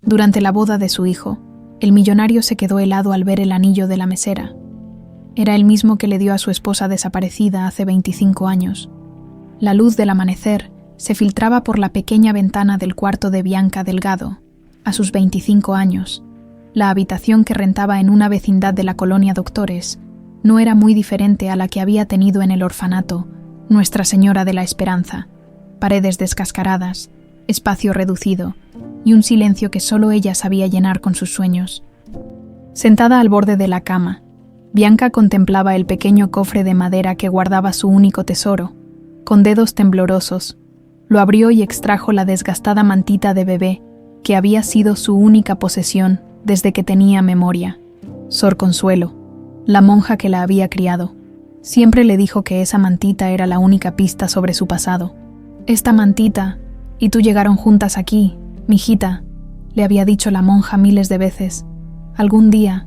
Durante la boda de su hijo, el millonario se quedó helado al ver el anillo de la mesera. Era el mismo que le dio a su esposa desaparecida hace 25 años. La luz del amanecer se filtraba por la pequeña ventana del cuarto de Bianca Delgado, a sus 25 años. La habitación que rentaba en una vecindad de la colonia Doctores no era muy diferente a la que había tenido en el orfanato Nuestra Señora de la Esperanza. Paredes descascaradas, espacio reducido y un silencio que solo ella sabía llenar con sus sueños. Sentada al borde de la cama, Bianca contemplaba el pequeño cofre de madera que guardaba su único tesoro. Con dedos temblorosos, lo abrió y extrajo la desgastada mantita de bebé que había sido su única posesión desde que tenía memoria. Sor Consuelo, la monja que la había criado, siempre le dijo que esa mantita era la única pista sobre su pasado. «Esta mantita y tú llegaron juntas aquí, mijita», le había dicho la monja miles de veces. «Algún día,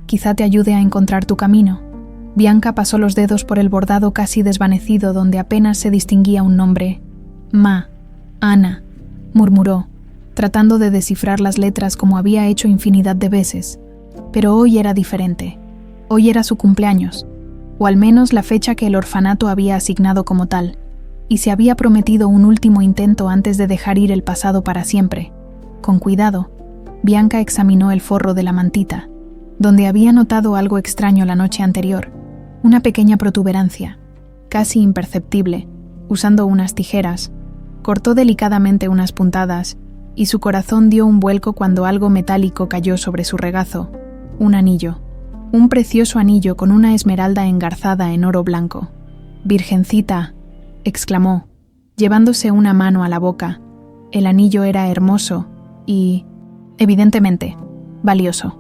quizá te ayude a encontrar tu camino». Bianca pasó los dedos por el bordado casi desvanecido donde apenas se distinguía un nombre. «Ma, Ana», murmuró, tratando de descifrar las letras como había hecho infinidad de veces. Pero hoy era diferente. Hoy era su cumpleaños, o al menos la fecha que el orfanato había asignado como tal, y se había prometido un último intento antes de dejar ir el pasado para siempre. Con cuidado, Bianca examinó el forro de la mantita, donde había notado algo extraño la noche anterior, una pequeña protuberancia, casi imperceptible. Usando unas tijeras, cortó delicadamente unas puntadas y su corazón dio un vuelco cuando algo metálico cayó sobre su regazo. Un anillo, un precioso anillo con una esmeralda engarzada en oro blanco. «Virgencita», exclamó, llevándose una mano a la boca. El anillo era hermoso y, evidentemente, valioso.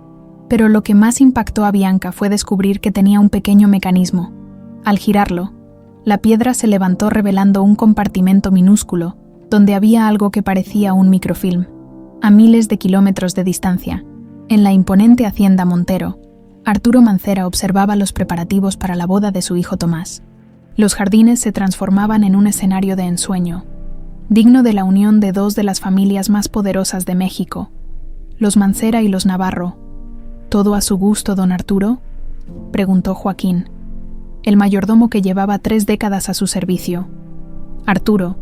Pero lo que más impactó a Bianca fue descubrir que tenía un pequeño mecanismo. Al girarlo, la piedra se levantó revelando un compartimento minúsculo donde había algo que parecía un microfilm. A miles de kilómetros de distancia, en la imponente hacienda Montero, Arturo Mancera observaba los preparativos para la boda de su hijo Tomás. Los jardines se transformaban en un escenario de ensueño, digno de la unión de dos de las familias más poderosas de México, los Mancera y los Navarro. «¿Todo a su gusto, don Arturo?», preguntó Joaquín, el mayordomo que llevaba 3 décadas a su servicio. Arturo,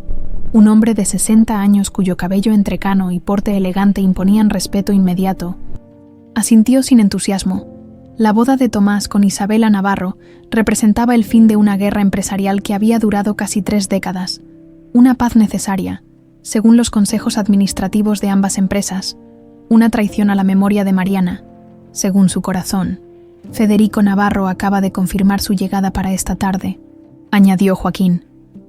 un hombre de 60 años cuyo cabello entrecano y porte elegante imponían respeto inmediato, asintió sin entusiasmo. La boda de Tomás con Isabela Navarro representaba el fin de una guerra empresarial que había durado casi 3 décadas, una paz necesaria, según los consejos administrativos de ambas empresas, una traición a la memoria de Mariana, según su corazón. «Federico Navarro acaba de confirmar su llegada para esta tarde», añadió Joaquín.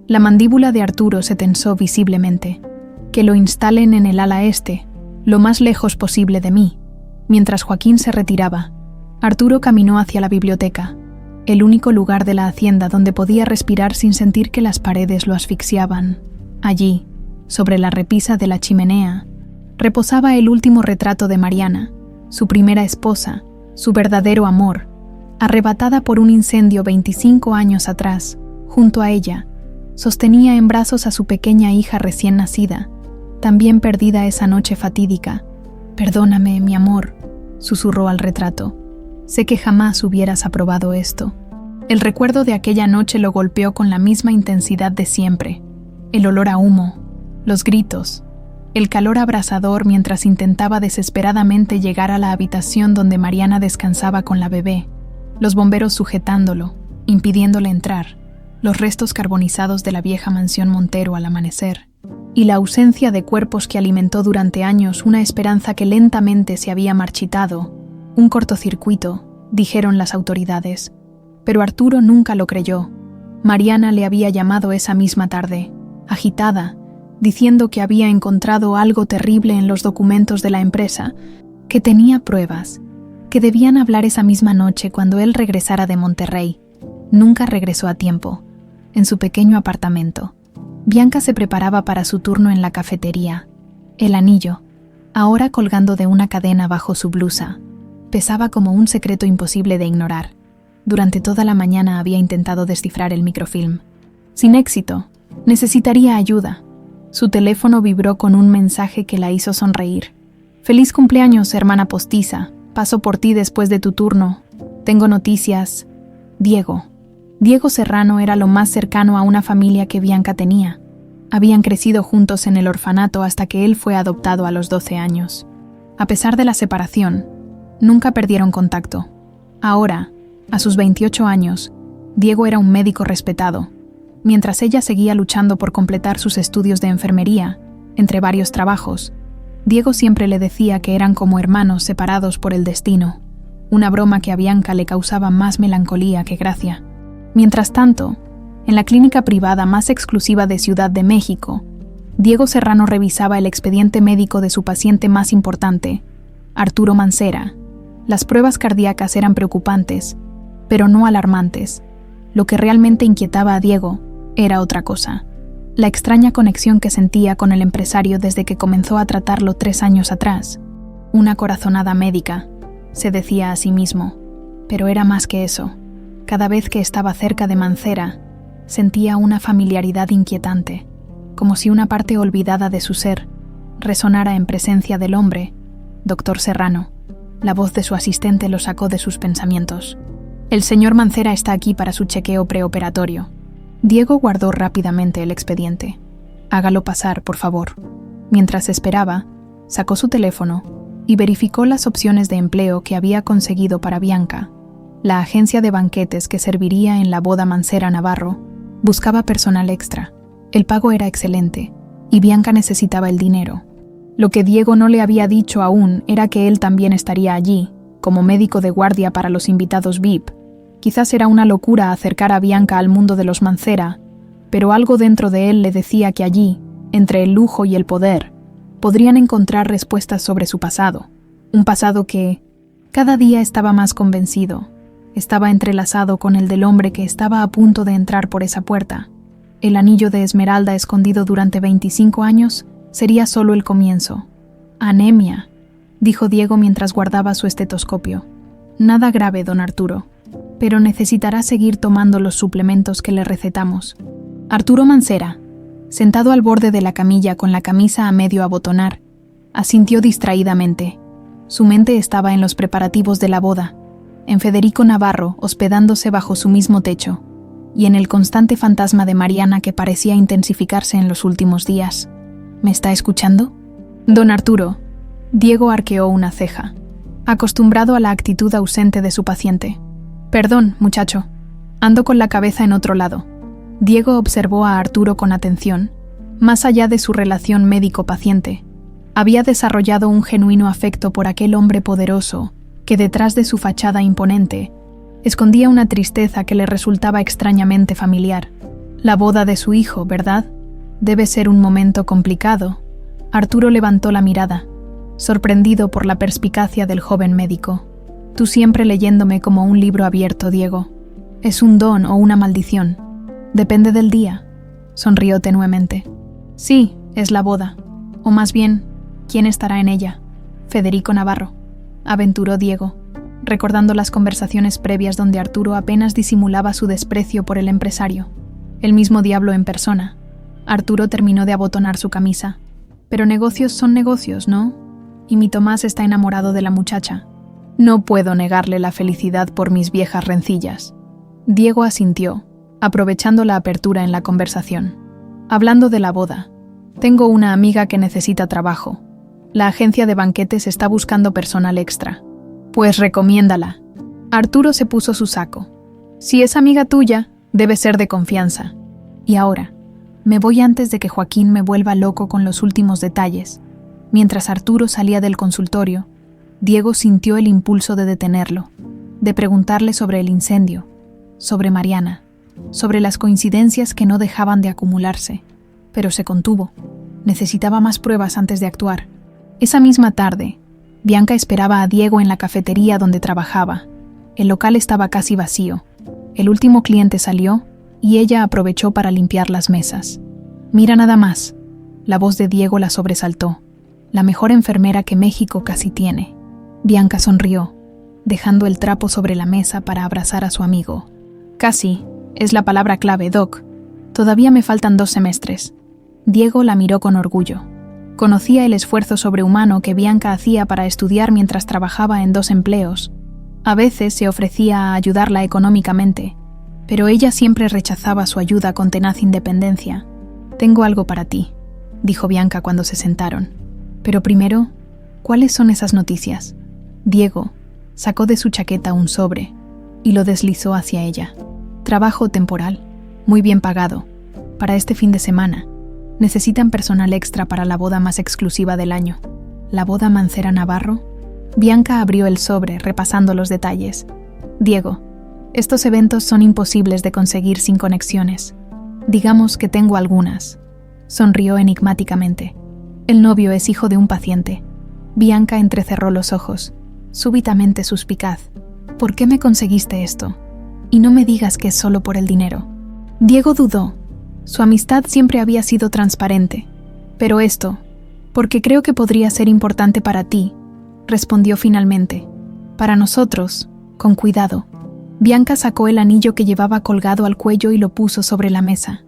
La mandíbula de Arturo se tensó visiblemente. «Que lo instalen en el ala este, lo más lejos posible de mí». Mientras Joaquín se retiraba, Arturo caminó hacia la biblioteca, el único lugar de la hacienda donde podía respirar sin sentir que las paredes lo asfixiaban. Allí, sobre la repisa de la chimenea, reposaba el último retrato de Mariana, su primera esposa, su verdadero amor, arrebatada por un incendio 25 años atrás. Junto a ella, sostenía en brazos a su pequeña hija recién nacida, también perdida esa noche fatídica. «Perdóname, mi amor», susurró al retrato. «Sé que jamás hubieras aprobado esto». El recuerdo de aquella noche lo golpeó con la misma intensidad de siempre. El olor a humo, los gritos, el calor abrasador mientras intentaba desesperadamente llegar a la habitación donde Mariana descansaba con la bebé, los bomberos sujetándolo, impidiéndole entrar, los restos carbonizados de la vieja mansión Montero al amanecer, y la ausencia de cuerpos que alimentó durante años una esperanza que lentamente se había marchitado. Un cortocircuito, dijeron las autoridades. Pero Arturo nunca lo creyó. Mariana le había llamado esa misma tarde, agitada, diciendo que había encontrado algo terrible en los documentos de la empresa, que tenía pruebas, que debían hablar esa misma noche cuando él regresara de Monterrey. Nunca regresó a tiempo. En su pequeño apartamento, Bianca se preparaba para su turno en la cafetería. El anillo, ahora colgando de una cadena bajo su blusa, pesaba como un secreto imposible de ignorar. Durante toda la mañana había intentado descifrar el microfilm. Sin éxito, necesitaría ayuda. Su teléfono vibró con un mensaje que la hizo sonreír. Feliz cumpleaños, hermana postiza. Paso por ti después de tu turno. Tengo noticias. Diego. Diego Serrano era lo más cercano a una familia que Bianca tenía. Habían crecido juntos en el orfanato hasta que él fue adoptado a los 12 años. A pesar de la separación, nunca perdieron contacto. Ahora, a sus 28 años, Diego era un médico respetado. Mientras ella seguía luchando por completar sus estudios de enfermería, entre varios trabajos, Diego siempre le decía que eran como hermanos separados por el destino, una broma que a Bianca le causaba más melancolía que gracia. Mientras tanto, en la clínica privada más exclusiva de Ciudad de México, Diego Serrano revisaba el expediente médico de su paciente más importante, Arturo Mancera. Las pruebas cardíacas eran preocupantes, pero no alarmantes. Lo que realmente inquietaba a Diego era otra cosa: la extraña conexión que sentía con el empresario desde que comenzó a tratarlo 3 años atrás. Una corazonada médica, se decía a sí mismo, pero era más que eso. Cada vez que estaba cerca de Mancera, sentía una familiaridad inquietante, como si una parte olvidada de su ser resonara en presencia del hombre, Dr. Serrano. La voz de su asistente lo sacó de sus pensamientos. El señor Mancera está aquí para su chequeo preoperatorio. Diego guardó rápidamente el expediente. Hágalo pasar, por favor. Mientras esperaba, sacó su teléfono y verificó las opciones de empleo que había conseguido para Bianca. La agencia de banquetes que serviría en la boda Mancera Navarro buscaba personal extra. El pago era excelente y Bianca necesitaba el dinero. Lo que Diego no le había dicho aún era que él también estaría allí, como médico de guardia para los invitados VIP. Quizás era una locura acercar a Bianca al mundo de los Mancera, pero algo dentro de él le decía que allí, entre el lujo y el poder, podrían encontrar respuestas sobre su pasado. Un pasado que, cada día estaba más convencido, estaba entrelazado con el del hombre que estaba a punto de entrar por esa puerta. El anillo de esmeralda escondido durante 25 años sería solo el comienzo. Anemia, dijo Diego mientras guardaba su estetoscopio. Nada grave, don Arturo, pero necesitará seguir tomando los suplementos que le recetamos. Arturo Mancera, sentado al borde de la camilla con la camisa a medio abotonar, asintió distraídamente. Su mente estaba en los preparativos de la boda, en Federico Navarro hospedándose bajo su mismo techo, y en el constante fantasma de Mariana que parecía intensificarse en los últimos días. ¿Me está escuchando? Don Arturo. Diego arqueó una ceja, acostumbrado a la actitud ausente de su paciente. Perdón, muchacho. Ando con la cabeza en otro lado. Diego observó a Arturo con atención. Más allá de su relación médico-paciente, había desarrollado un genuino afecto por aquel hombre poderoso que detrás de su fachada imponente escondía una tristeza que le resultaba extrañamente familiar. La boda de su hijo, ¿verdad? Debe ser un momento complicado. Arturo levantó la mirada, sorprendido por la perspicacia del joven médico. Tú siempre leyéndome como un libro abierto, Diego. ¿Es un don o una maldición? Depende del día. Sonrió tenuemente. Sí, es la boda. O más bien, ¿quién estará en ella? Federico Navarro, aventuró Diego, recordando las conversaciones previas donde Arturo apenas disimulaba su desprecio por el empresario. El mismo diablo en persona. Arturo terminó de abotonar su camisa. Pero negocios son negocios, ¿no? Y mi Tomás está enamorado de la muchacha. No puedo negarle la felicidad por mis viejas rencillas. Diego asintió, aprovechando la apertura en la conversación. Hablando de la boda, tengo una amiga que necesita trabajo. La agencia de banquetes está buscando personal extra. Pues recomiéndala. Arturo se puso su saco. Si es amiga tuya, debe ser de confianza. Y ahora, me voy antes de que Joaquín me vuelva loco con los últimos detalles. Mientras Arturo salía del consultorio, Diego sintió el impulso de detenerlo, de preguntarle sobre el incendio, sobre Mariana, sobre las coincidencias que no dejaban de acumularse, pero se contuvo. Necesitaba más pruebas antes de actuar. Esa misma tarde, Bianca esperaba a Diego en la cafetería donde trabajaba. El local estaba casi vacío. El último cliente salió y ella aprovechó para limpiar las mesas. Mira nada más. La voz de Diego la sobresaltó. La mejor enfermera que México casi tiene. Bianca sonrió, dejando el trapo sobre la mesa para abrazar a su amigo. Casi, es la palabra clave, Doc. Todavía me faltan 2 semestres. Diego la miró con orgullo. Conocía el esfuerzo sobrehumano que Bianca hacía para estudiar mientras trabajaba en 2 empleos. A veces se ofrecía a ayudarla económicamente, pero ella siempre rechazaba su ayuda con tenaz independencia. «Tengo algo para ti», dijo Bianca cuando se sentaron. «Pero primero, ¿cuáles son esas noticias?» Diego sacó de su chaqueta un sobre y lo deslizó hacia ella. «Trabajo temporal, muy bien pagado, para este fin de semana. Necesitan personal extra para la boda más exclusiva del año. ¿La boda Mancera Navarro?» Bianca abrió el sobre, repasando los detalles. «Diego, estos eventos son imposibles de conseguir sin conexiones. Digamos que tengo algunas». Sonrió enigmáticamente. «El novio es hijo de un paciente». Bianca entrecerró los ojos, súbitamente suspicaz. «¿Por qué me conseguiste esto? Y no me digas que es solo por el dinero». Diego dudó. Su amistad siempre había sido transparente. «Pero esto, porque creo que podría ser importante para ti», respondió finalmente. «Para nosotros, con cuidado». Bianca sacó el anillo que llevaba colgado al cuello y lo puso sobre la mesa.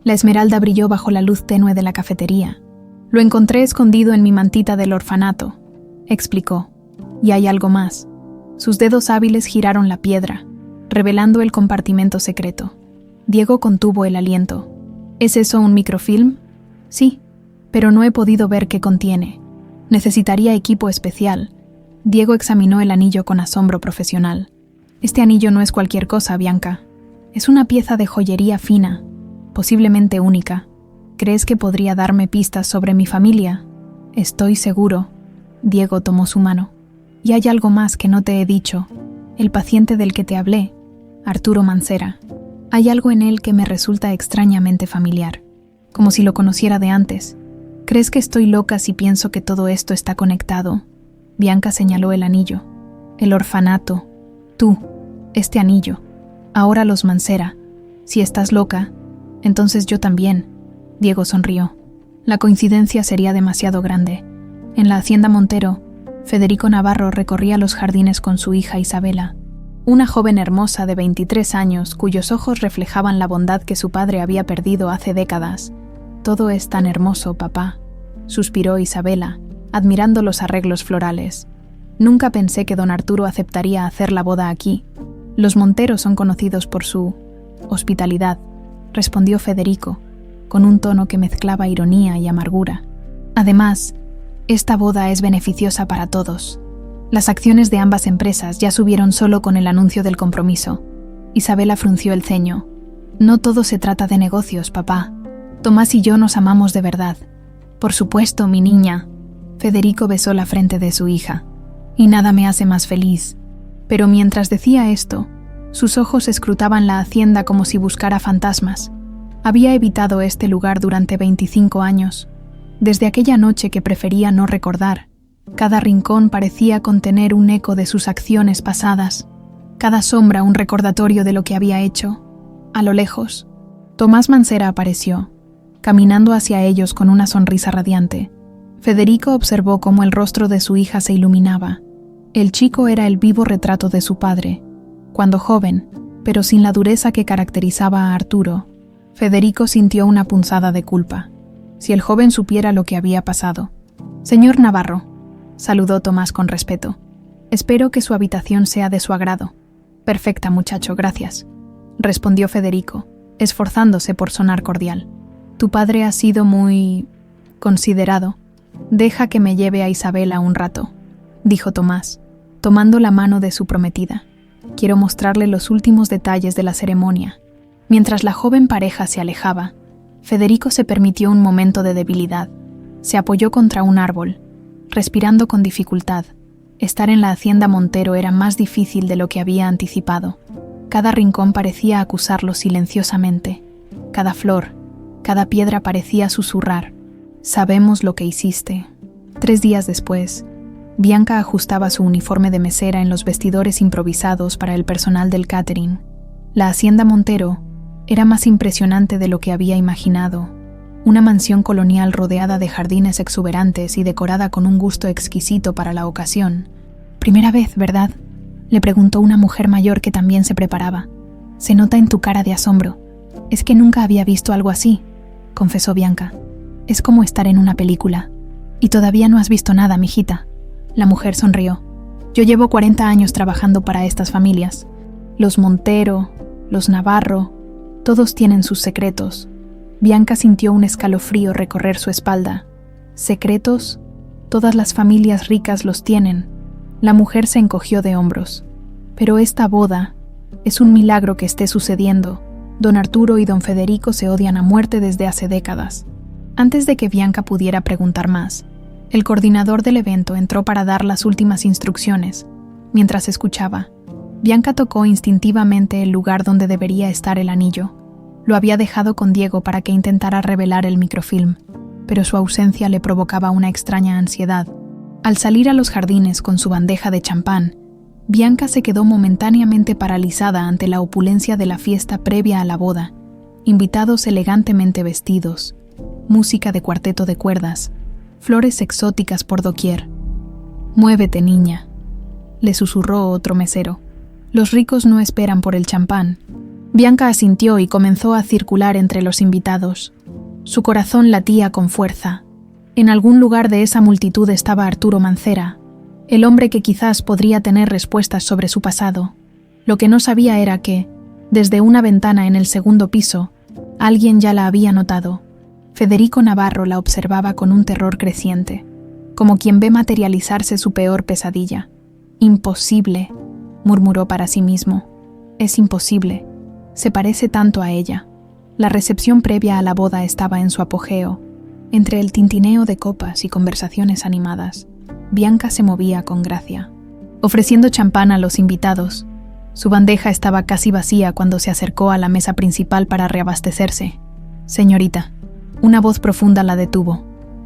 La esmeralda brilló bajo la luz tenue de la cafetería. «Lo encontré escondido en mi mantita del orfanato», explicó. «Y hay algo más». Sus dedos hábiles giraron la piedra, revelando el compartimento secreto. Diego contuvo el aliento. «¿Es eso un microfilm?» «Sí, pero no he podido ver qué contiene. Necesitaría equipo especial». Diego examinó el anillo con asombro profesional. «Este anillo no es cualquier cosa, Bianca. Es una pieza de joyería fina, posiblemente única. ¿Crees que podría darme pistas sobre mi familia?» «Estoy seguro». Diego tomó su mano. «Y hay algo más que no te he dicho. El paciente del que te hablé, Arturo Mancera. Hay algo en él que me resulta extrañamente familiar, como si lo conociera de antes. ¿Crees que estoy loca si pienso que todo esto está conectado?» Bianca señaló el anillo. «El orfanato. Tú. Este anillo. Ahora los Mancera. Si estás loca, entonces yo también». Diego sonrió. La coincidencia sería demasiado grande. En la hacienda Montero, Federico Navarro recorría los jardines con su hija Isabela, una joven hermosa de 23 años cuyos ojos reflejaban la bondad que su padre había perdido hace décadas. «Todo es tan hermoso, papá», suspiró Isabela, admirando los arreglos florales. «Nunca pensé que don Arturo aceptaría hacer la boda aquí. Los Monteros son conocidos por su hospitalidad», respondió Federico, con un tono que mezclaba ironía y amargura. «Además, esta boda es beneficiosa para todos. Las acciones de ambas empresas ya subieron solo con el anuncio del compromiso». Isabela frunció el ceño. «No todo se trata de negocios, papá. Tomás y yo nos amamos de verdad». «Por supuesto, mi niña». Federico besó la frente de su hija. «Y nada me hace más feliz». Pero mientras decía esto, sus ojos escrutaban la hacienda como si buscara fantasmas. Había evitado este lugar durante 25 años. Desde aquella noche que prefería no recordar, cada rincón parecía contener un eco de sus acciones pasadas, cada sombra un recordatorio de lo que había hecho. A lo lejos, Tomás Mancera apareció, caminando hacia ellos con una sonrisa radiante. Federico observó cómo el rostro de su hija se iluminaba. El chico era el vivo retrato de su padre. Cuando joven, pero sin la dureza que caracterizaba a Arturo, Federico sintió una punzada de culpa. Si el joven supiera lo que había pasado. «Señor Navarro», saludó Tomás con respeto. «Espero que su habitación sea de su agrado». «Perfecta, muchacho, gracias», respondió Federico, esforzándose por sonar cordial. «Tu padre ha sido muy considerado. Deja que me lleve a Isabela un rato», dijo Tomás, tomando la mano de su prometida. «Quiero mostrarle los últimos detalles de la ceremonia». Mientras la joven pareja se alejaba, Federico se permitió un momento de debilidad. Se apoyó contra un árbol, respirando con dificultad. Estar en la hacienda Montero era más difícil de lo que había anticipado. Cada rincón parecía acusarlo silenciosamente. Cada flor, cada piedra parecía susurrar: «Sabemos lo que hiciste». 3 días después, Bianca ajustaba su uniforme de mesera en los vestidores improvisados para el personal del catering. La hacienda Montero era más impresionante de lo que había imaginado. Una mansión colonial rodeada de jardines exuberantes y decorada con un gusto exquisito para la ocasión. «Primera vez, ¿verdad?», le preguntó una mujer mayor que también se preparaba. «Se nota en tu cara de asombro». «Es que nunca había visto algo así», confesó Bianca. «Es como estar en una película». «Y todavía no has visto nada, mijita». La mujer sonrió. «Yo llevo 40 años trabajando para estas familias. Los Montero, los Navarro, todos tienen sus secretos». Bianca sintió un escalofrío recorrer su espalda. ¿Secretos? Todas las familias ricas los tienen. La mujer se encogió de hombros. «Pero esta boda es un milagro que esté sucediendo. Don Arturo y don Federico se odian a muerte desde hace décadas». Antes de que Bianca pudiera preguntar más, el coordinador del evento entró para dar las últimas instrucciones. Mientras escuchaba, Bianca tocó instintivamente el lugar donde debería estar el anillo. Lo había dejado con Diego para que intentara revelar el microfilm, pero su ausencia le provocaba una extraña ansiedad. Al salir a los jardines con su bandeja de champán, Bianca se quedó momentáneamente paralizada ante la opulencia de la fiesta previa a la boda, invitados elegantemente vestidos, música de cuarteto de cuerdas, flores exóticas por doquier. «Muévete, niña», le susurró otro mesero. «Los ricos no esperan por el champán». Bianca asintió y comenzó a circular entre los invitados. Su corazón latía con fuerza. En algún lugar de esa multitud estaba Arturo Mancera, el hombre que quizás podría tener respuestas sobre su pasado. Lo que no sabía era que, desde una ventana en el segundo piso, alguien ya la había notado. Federico Navarro la observaba con un terror creciente, como quien ve materializarse su peor pesadilla. «Imposible», murmuró para sí mismo. «Es imposible. Se parece tanto a ella». La recepción previa a la boda estaba en su apogeo. Entre el tintineo de copas y conversaciones animadas, Bianca se movía con gracia, ofreciendo champán a los invitados. Su bandeja estaba casi vacía cuando se acercó a la mesa principal para reabastecerse. «Señorita». Una voz profunda la detuvo.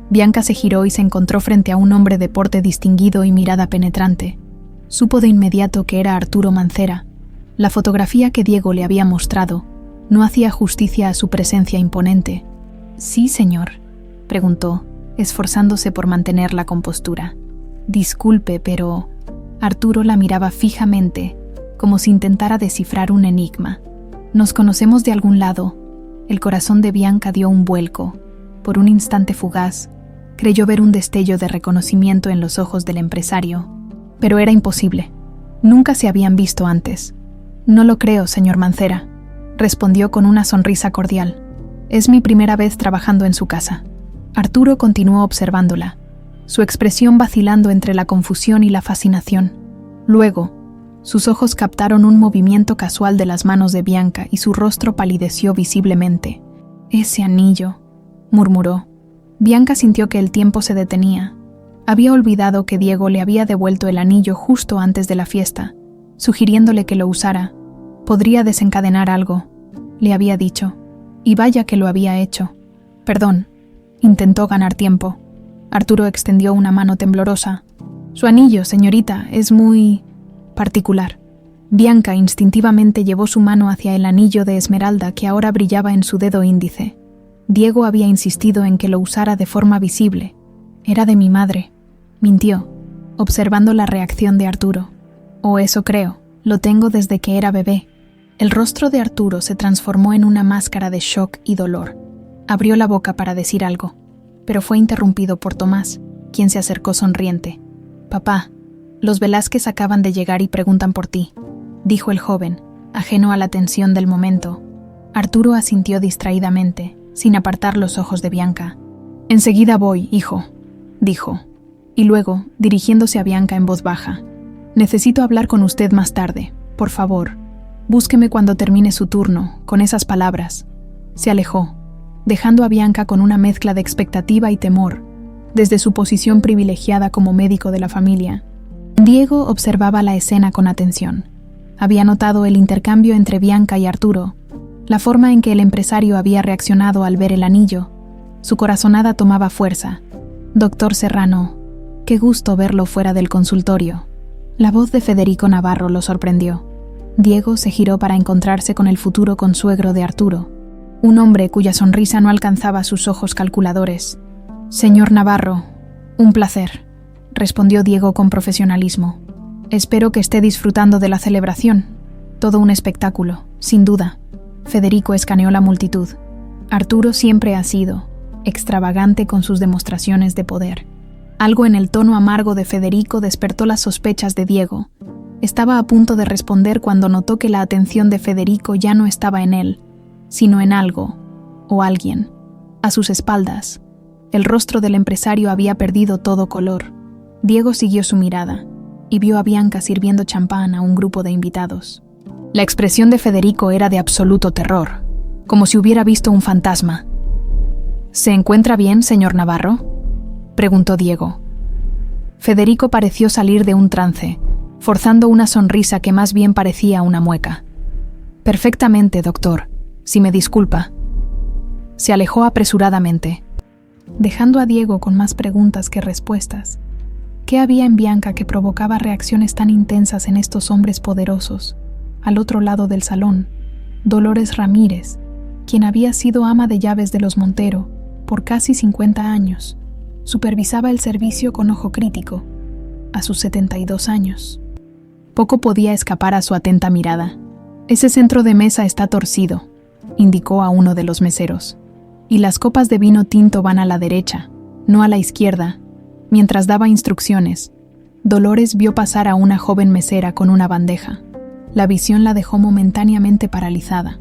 Bianca se giró y se encontró frente a un hombre de porte distinguido y mirada penetrante. Supo de inmediato que era Arturo Mancera. La fotografía que Diego le había mostrado no hacía justicia a su presencia imponente. «Sí, señor», preguntó, esforzándose por mantener la compostura. «Disculpe, pero...». Arturo la miraba fijamente, como si intentara descifrar un enigma. «¿Nos conocemos de algún lado?». El corazón de Bianca dio un vuelco. Por un instante fugaz, creyó ver un destello de reconocimiento en los ojos del empresario. Pero era imposible. Nunca se habían visto antes. «No lo creo, señor Mancera», respondió con una sonrisa cordial. «Es mi primera vez trabajando en su casa». Arturo continuó observándola, su expresión vacilando entre la confusión y la fascinación. Luego, sus ojos captaron un movimiento casual de las manos de Bianca y su rostro palideció visiblemente. «Ese anillo», murmuró. Bianca sintió que el tiempo se detenía. Había olvidado que Diego le había devuelto el anillo justo antes de la fiesta, sugiriéndole que lo usara. Podría desencadenar algo, le había dicho. Y vaya que lo había hecho. «Perdón», intentó ganar tiempo. Arturo extendió una mano temblorosa. «Su anillo, señorita, es muy... particular». Bianca instintivamente llevó su mano hacia el anillo de esmeralda que ahora brillaba en su dedo índice. Diego había insistido en que lo usara de forma visible. «Era de mi madre», mintió, observando la reacción de Arturo. «O eso creo, lo tengo desde que era bebé». El rostro de Arturo se transformó en una máscara de shock y dolor. Abrió la boca para decir algo, pero fue interrumpido por Tomás, quien se acercó sonriente. «Papá, los Velázquez acaban de llegar y preguntan por ti», dijo el joven, ajeno a la tensión del momento. Arturo asintió distraídamente, sin apartar los ojos de Bianca. «Enseguida voy, hijo», dijo, y luego, dirigiéndose a Bianca en voz baja, «Necesito hablar con usted más tarde, por favor. Búsqueme cuando termine su turno», con esas palabras. Se alejó, dejando a Bianca con una mezcla de expectativa y temor, desde su posición privilegiada como médico de la familia. Diego observaba la escena con atención. Había notado el intercambio entre Bianca y Arturo, la forma en que el empresario había reaccionado al ver el anillo. Su corazonada tomaba fuerza. «Doctor Serrano, qué gusto verlo fuera del consultorio». La voz de Federico Navarro lo sorprendió. Diego se giró para encontrarse con el futuro consuegro de Arturo, un hombre cuya sonrisa no alcanzaba sus ojos calculadores. «Señor Navarro, un placer», respondió Diego con profesionalismo. «Espero que esté disfrutando de la celebración. Todo un espectáculo, sin duda». Federico escaneó la multitud. Arturo siempre ha sido extravagante con sus demostraciones de poder. Algo en el tono amargo de Federico despertó las sospechas de Diego. Estaba a punto de responder cuando notó que la atención de Federico ya no estaba en él, sino en algo, o alguien. A sus espaldas, el rostro del empresario había perdido todo color. Diego siguió su mirada y vio a Bianca sirviendo champán a un grupo de invitados. La expresión de Federico era de absoluto terror, como si hubiera visto un fantasma. ¿Se encuentra bien, señor Navarro?, preguntó Diego. Federico pareció salir de un trance, forzando una sonrisa que más bien parecía una mueca. Perfectamente, doctor, si me disculpa. Se alejó apresuradamente, dejando a Diego con más preguntas que respuestas. ¿Qué había en Bianca que provocaba reacciones tan intensas en estos hombres poderosos? Al otro lado del salón, Dolores Ramírez, quien había sido ama de llaves de los Montero por casi 50 años, supervisaba el servicio con ojo crítico, a sus 72 años. Poco podía escapar a su atenta mirada. «Ese centro de mesa está torcido», indicó a uno de los meseros, «y las copas de vino tinto van a la derecha, no a la izquierda». Mientras daba instrucciones, Dolores vio pasar a una joven mesera con una bandeja. La visión la dejó momentáneamente paralizada.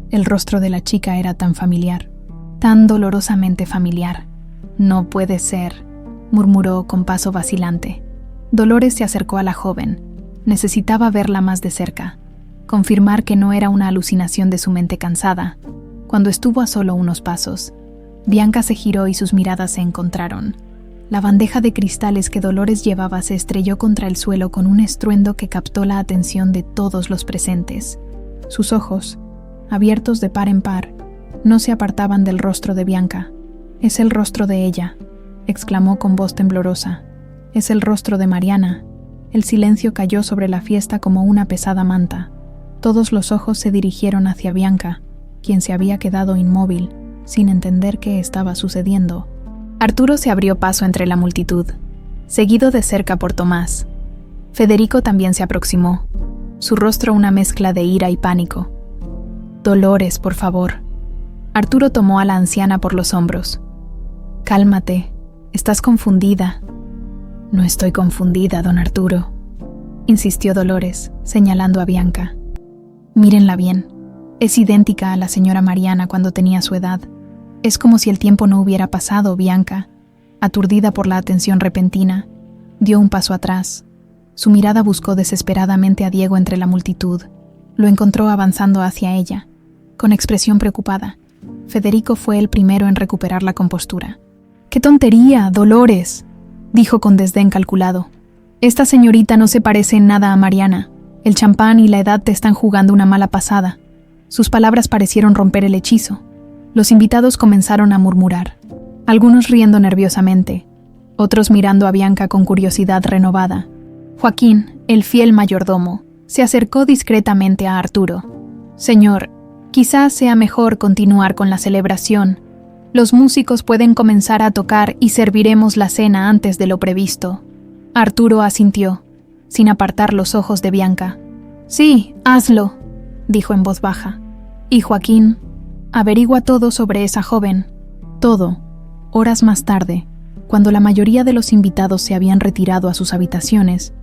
El rostro de la chica era tan familiar, tan dolorosamente familiar. «No puede ser», murmuró con paso vacilante. Dolores se acercó a la joven. Necesitaba verla más de cerca, confirmar que no era una alucinación de su mente cansada. Cuando estuvo a solo unos pasos, Bianca se giró y sus miradas se encontraron. La bandeja de cristales que Dolores llevaba se estrelló contra el suelo con un estruendo que captó la atención de todos los presentes. Sus ojos, abiertos de par en par, no se apartaban del rostro de Bianca. «Es el rostro de ella», exclamó con voz temblorosa. «Es el rostro de Mariana». El silencio cayó sobre la fiesta como una pesada manta. Todos los ojos se dirigieron hacia Bianca, quien se había quedado inmóvil, sin entender qué estaba sucediendo. Arturo se abrió paso entre la multitud, seguido de cerca por Tomás. Federico también se aproximó, su rostro una mezcla de ira y pánico. «Dolores, por favor». Arturo tomó a la anciana por los hombros. «Cálmate, estás confundida». «No estoy confundida, don Arturo», insistió Dolores, señalando a Bianca. «Mírenla bien, es idéntica a la señora Mariana cuando tenía su edad. Es como si el tiempo no hubiera pasado». Bianca, aturdida por la atención repentina, dio un paso atrás. Su mirada buscó desesperadamente a Diego entre la multitud. Lo encontró avanzando hacia ella, con expresión preocupada. Federico fue el primero en recuperar la compostura. «¡Qué tontería, Dolores!», dijo con desdén calculado. «Esta señorita no se parece en nada a Mariana. El champán y la edad te están jugando una mala pasada». Sus palabras parecieron romper el hechizo. Los invitados comenzaron a murmurar, algunos riendo nerviosamente, otros mirando a Bianca con curiosidad renovada. Joaquín, el fiel mayordomo, se acercó discretamente a Arturo. «Señor, quizás sea mejor continuar con la celebración. Los músicos pueden comenzar a tocar y serviremos la cena antes de lo previsto». Arturo asintió, sin apartar los ojos de Bianca. «Sí, hazlo», dijo en voz baja. «Y Joaquín, averigua todo sobre esa joven». Todo, horas más tarde, cuando la mayoría de los invitados se habían retirado a sus habitaciones,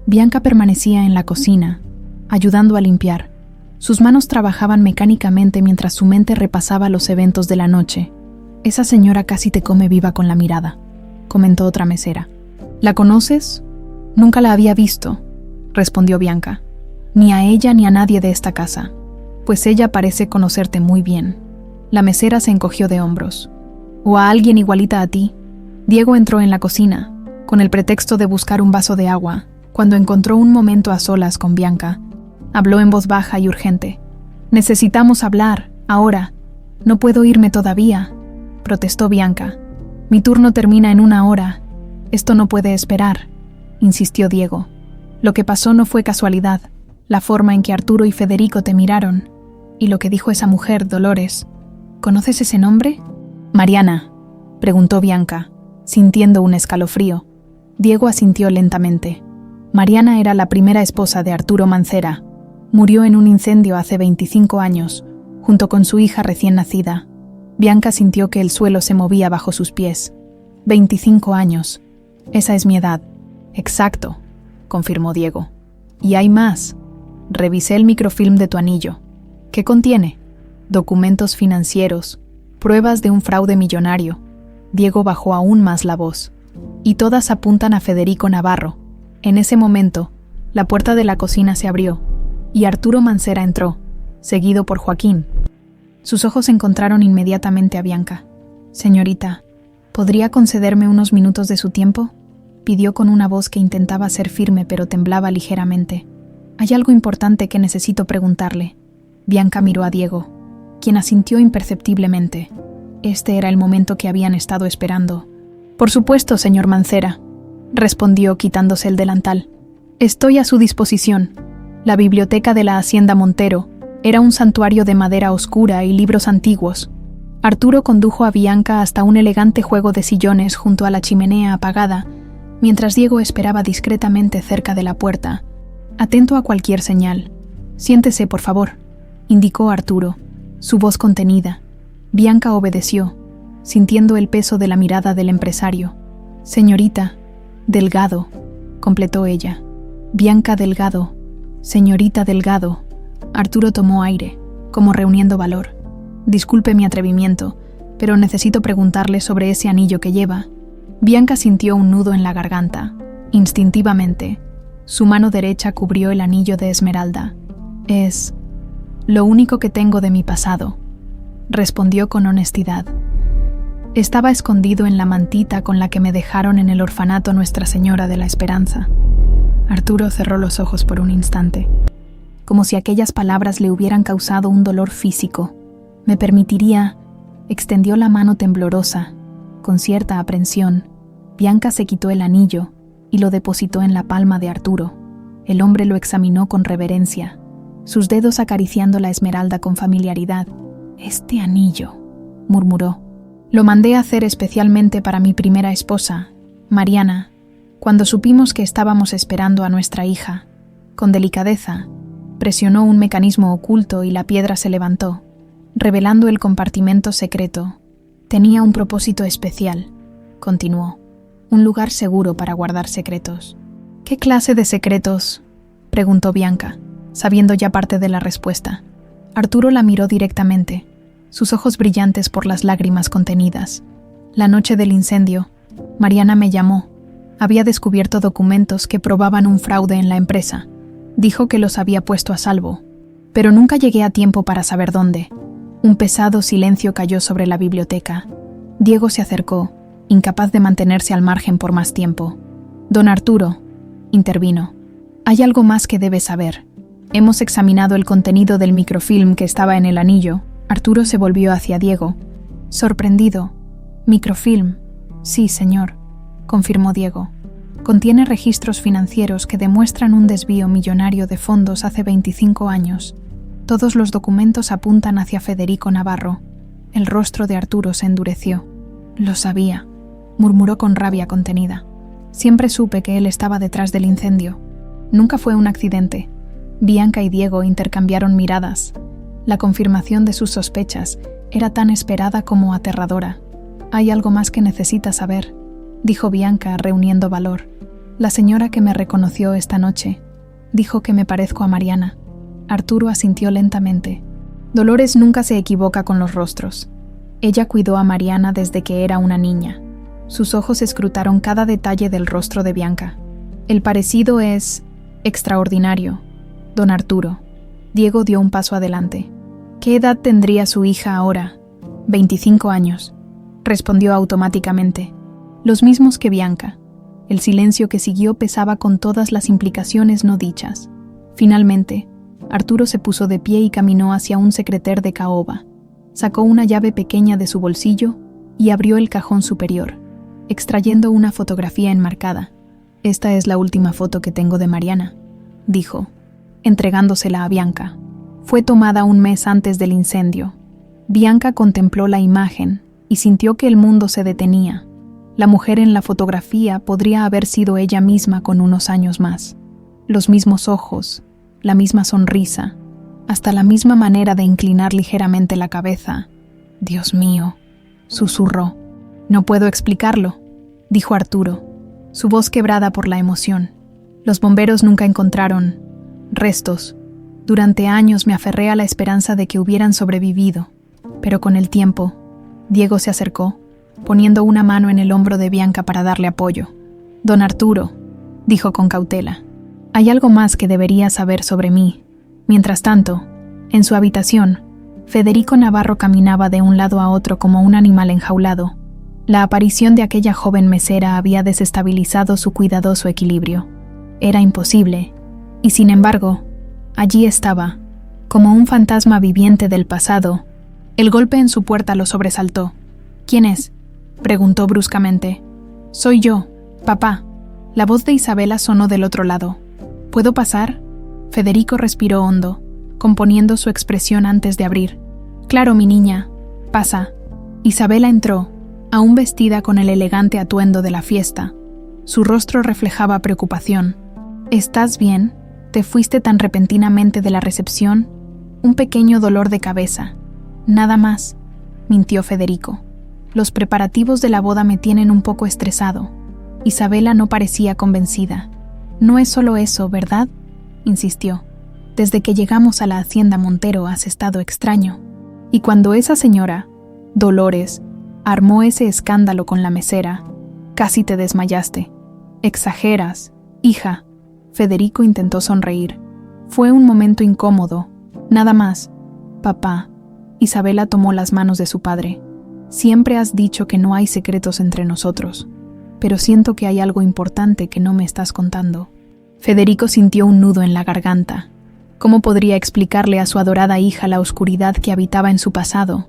Bianca permanecía en la cocina, ayudando a limpiar. Sus manos trabajaban mecánicamente mientras su mente repasaba los eventos de la noche. «Esa señora casi te come viva con la mirada», comentó otra mesera. «¿La conoces?» «Nunca la había visto», respondió Bianca. «Ni a ella ni a nadie de esta casa. Pues ella parece conocerte muy bien». La mesera se encogió de hombros. «¿O a alguien igualita a ti?» Diego entró en la cocina, con el pretexto de buscar un vaso de agua. Cuando encontró un momento a solas con Bianca, habló en voz baja y urgente. «Necesitamos hablar, ahora. No puedo irme todavía», protestó Bianca. «Mi turno termina en 1 hora. Esto no puede esperar», insistió Diego. «Lo que pasó no fue casualidad. La forma en que Arturo y Federico te miraron. Y lo que dijo esa mujer, Dolores. ¿Conoces ese nombre?» «Mariana», preguntó Bianca, sintiendo un escalofrío. Diego asintió lentamente. Mariana era la primera esposa de Arturo Mancera. Murió en un incendio hace 25 años, junto con su hija recién nacida. Bianca sintió que el suelo se movía bajo sus pies. 25 años. Esa es mi edad. Exacto, confirmó Diego. Y hay más. Revisé el microfilm de tu anillo. ¿Qué contiene? Documentos financieros, pruebas de un fraude millonario. Diego bajó aún más la voz. Y todas apuntan a Federico Navarro. En ese momento, la puerta de la cocina se abrió, y Arturo Mancera entró, seguido por Joaquín. Sus ojos encontraron inmediatamente a Bianca. «Señorita, ¿podría concederme unos minutos de su tiempo?», pidió con una voz que intentaba ser firme pero temblaba ligeramente. «Hay algo importante que necesito preguntarle». Bianca miró a Diego, quien asintió imperceptiblemente. Este era el momento que habían estado esperando. «Por supuesto, señor Mancera», respondió quitándose el delantal. «Estoy a su disposición». La biblioteca de la Hacienda Montero era un santuario de madera oscura y libros antiguos. Arturo condujo a Bianca hasta un elegante juego de sillones junto a la chimenea apagada, mientras Diego esperaba discretamente cerca de la puerta, atento a cualquier señal. «Siéntese, por favor», indicó Arturo, su voz contenida. Bianca obedeció, sintiendo el peso de la mirada del empresario. «Señorita Delgado», completó ella. «Bianca Delgado, señorita Delgado». Arturo tomó aire, como reuniendo valor. «Disculpe mi atrevimiento, pero necesito preguntarle sobre ese anillo que lleva». Bianca sintió un nudo en la garganta. Instintivamente, su mano derecha cubrió el anillo de esmeralda. «Es lo único que tengo de mi pasado», respondió con honestidad. «Estaba escondido en la mantita con la que me dejaron en el orfanato Nuestra Señora de la Esperanza». Arturo cerró los ojos por un instante, como si aquellas palabras le hubieran causado un dolor físico. «¿Me permitiría?». Extendió la mano temblorosa, con cierta aprensión. Bianca se quitó el anillo y lo depositó en la palma de Arturo. El hombre lo examinó con reverencia, sus dedos acariciando la esmeralda con familiaridad. «Este anillo», murmuró. «Lo mandé a hacer especialmente para mi primera esposa, Mariana, cuando supimos que estábamos esperando a nuestra hija. Con delicadeza, presionó un mecanismo oculto y la piedra se levantó, revelando el compartimento secreto. Tenía un propósito especial», continuó. «Un lugar seguro para guardar secretos». «¿Qué clase de secretos?», preguntó Bianca, sabiendo ya parte de la respuesta. Arturo la miró directamente, sus ojos brillantes por las lágrimas contenidas. «La noche del incendio, Mariana me llamó. Había descubierto documentos que probaban un fraude en la empresa. Dijo que los había puesto a salvo, pero nunca llegué a tiempo para saber dónde». Un pesado silencio cayó sobre la biblioteca. Diego se acercó, incapaz de mantenerse al margen por más tiempo. «Don Arturo», intervino, «hay algo más que debe saber. Hemos examinado el contenido del microfilm que estaba en el anillo». Arturo se volvió hacia Diego, sorprendido. «¿Microfilm?» «Sí, señor», confirmó Diego. «Contiene registros financieros que demuestran un desvío millonario de fondos hace 25 años. Todos los documentos apuntan hacia Federico Navarro». El rostro de Arturo se endureció. «Lo sabía», murmuró con rabia contenida. «Siempre supe que él estaba detrás del incendio. Nunca fue un accidente». Bianca y Diego intercambiaron miradas. La confirmación de sus sospechas era tan esperada como aterradora. «Hay algo más que necesita saber», dijo Bianca, reuniendo valor. «La señora que me reconoció esta noche dijo que me parezco a Mariana». Arturo asintió lentamente. Dolores nunca se equivoca con los rostros. Ella cuidó a Mariana desde que era una niña. Sus ojos escrutaron cada detalle del rostro de Bianca. «El parecido es extraordinario, don Arturo». Diego dio un paso adelante. «¿Qué edad tendría su hija ahora?» «25 años», respondió automáticamente. «Los mismos que Bianca». El silencio que siguió pesaba con todas las implicaciones no dichas. Finalmente, Arturo se puso de pie y caminó hacia un secreter de caoba. Sacó una llave pequeña de su bolsillo y abrió el cajón superior, extrayendo una fotografía enmarcada. «Esta es la última foto que tengo de Mariana», dijo, entregándosela a Bianca. «Fue tomada un mes antes del incendio». Bianca contempló la imagen y sintió que el mundo se detenía. La mujer en la fotografía podría haber sido ella misma con unos años más. Los mismos ojos, la misma sonrisa, hasta la misma manera de inclinar ligeramente la cabeza. «Dios mío», susurró. «No puedo explicarlo», dijo Arturo. su voz quebrada por la emoción. Los bomberos nunca encontraron restos. Durante años me aferré a la esperanza de que hubieran sobrevivido, pero con el tiempo, Diego se acercó, poniendo una mano en el hombro de Bianca para darle apoyo. «Don Arturo», dijo con cautela, «hay algo más que debería saber sobre mí». Mientras tanto, en su habitación, Federico Navarro caminaba de un lado a otro como un animal enjaulado. La aparición de aquella joven mesera había desestabilizado su cuidadoso equilibrio. Era imposible, y sin embargo, allí estaba, como un fantasma viviente del pasado. El golpe en su puerta lo sobresaltó. «¿Quién es?», preguntó bruscamente. «Soy yo, papá». La voz de Isabela sonó del otro lado. «¿Puedo pasar?». Federico respiró hondo, componiendo su expresión antes de abrir. «Claro, mi niña, pasa». Isabela entró, aún vestida con el elegante atuendo de la fiesta. Su rostro reflejaba preocupación. «¿Estás bien? ¿Te fuiste tan repentinamente de la recepción?» «Un pequeño dolor de cabeza. Nada más», mintió Federico. «Los preparativos de la boda me tienen un poco estresado». Isabela no parecía convencida. «No es solo eso, ¿verdad?», insistió. «Desde que llegamos a la hacienda Montero has estado extraño. Y cuando esa señora, Dolores, armó ese escándalo con la mesera, casi te desmayaste». «Exageras, hija». Federico intentó sonreír. «Fue un momento incómodo, nada más». «Papá». Isabela tomó las manos de su padre. «Siempre has dicho que no hay secretos entre nosotros, pero siento que hay algo importante que no me estás contando». Federico sintió un nudo en la garganta. ¿Cómo podría explicarle a su adorada hija la oscuridad que habitaba en su pasado?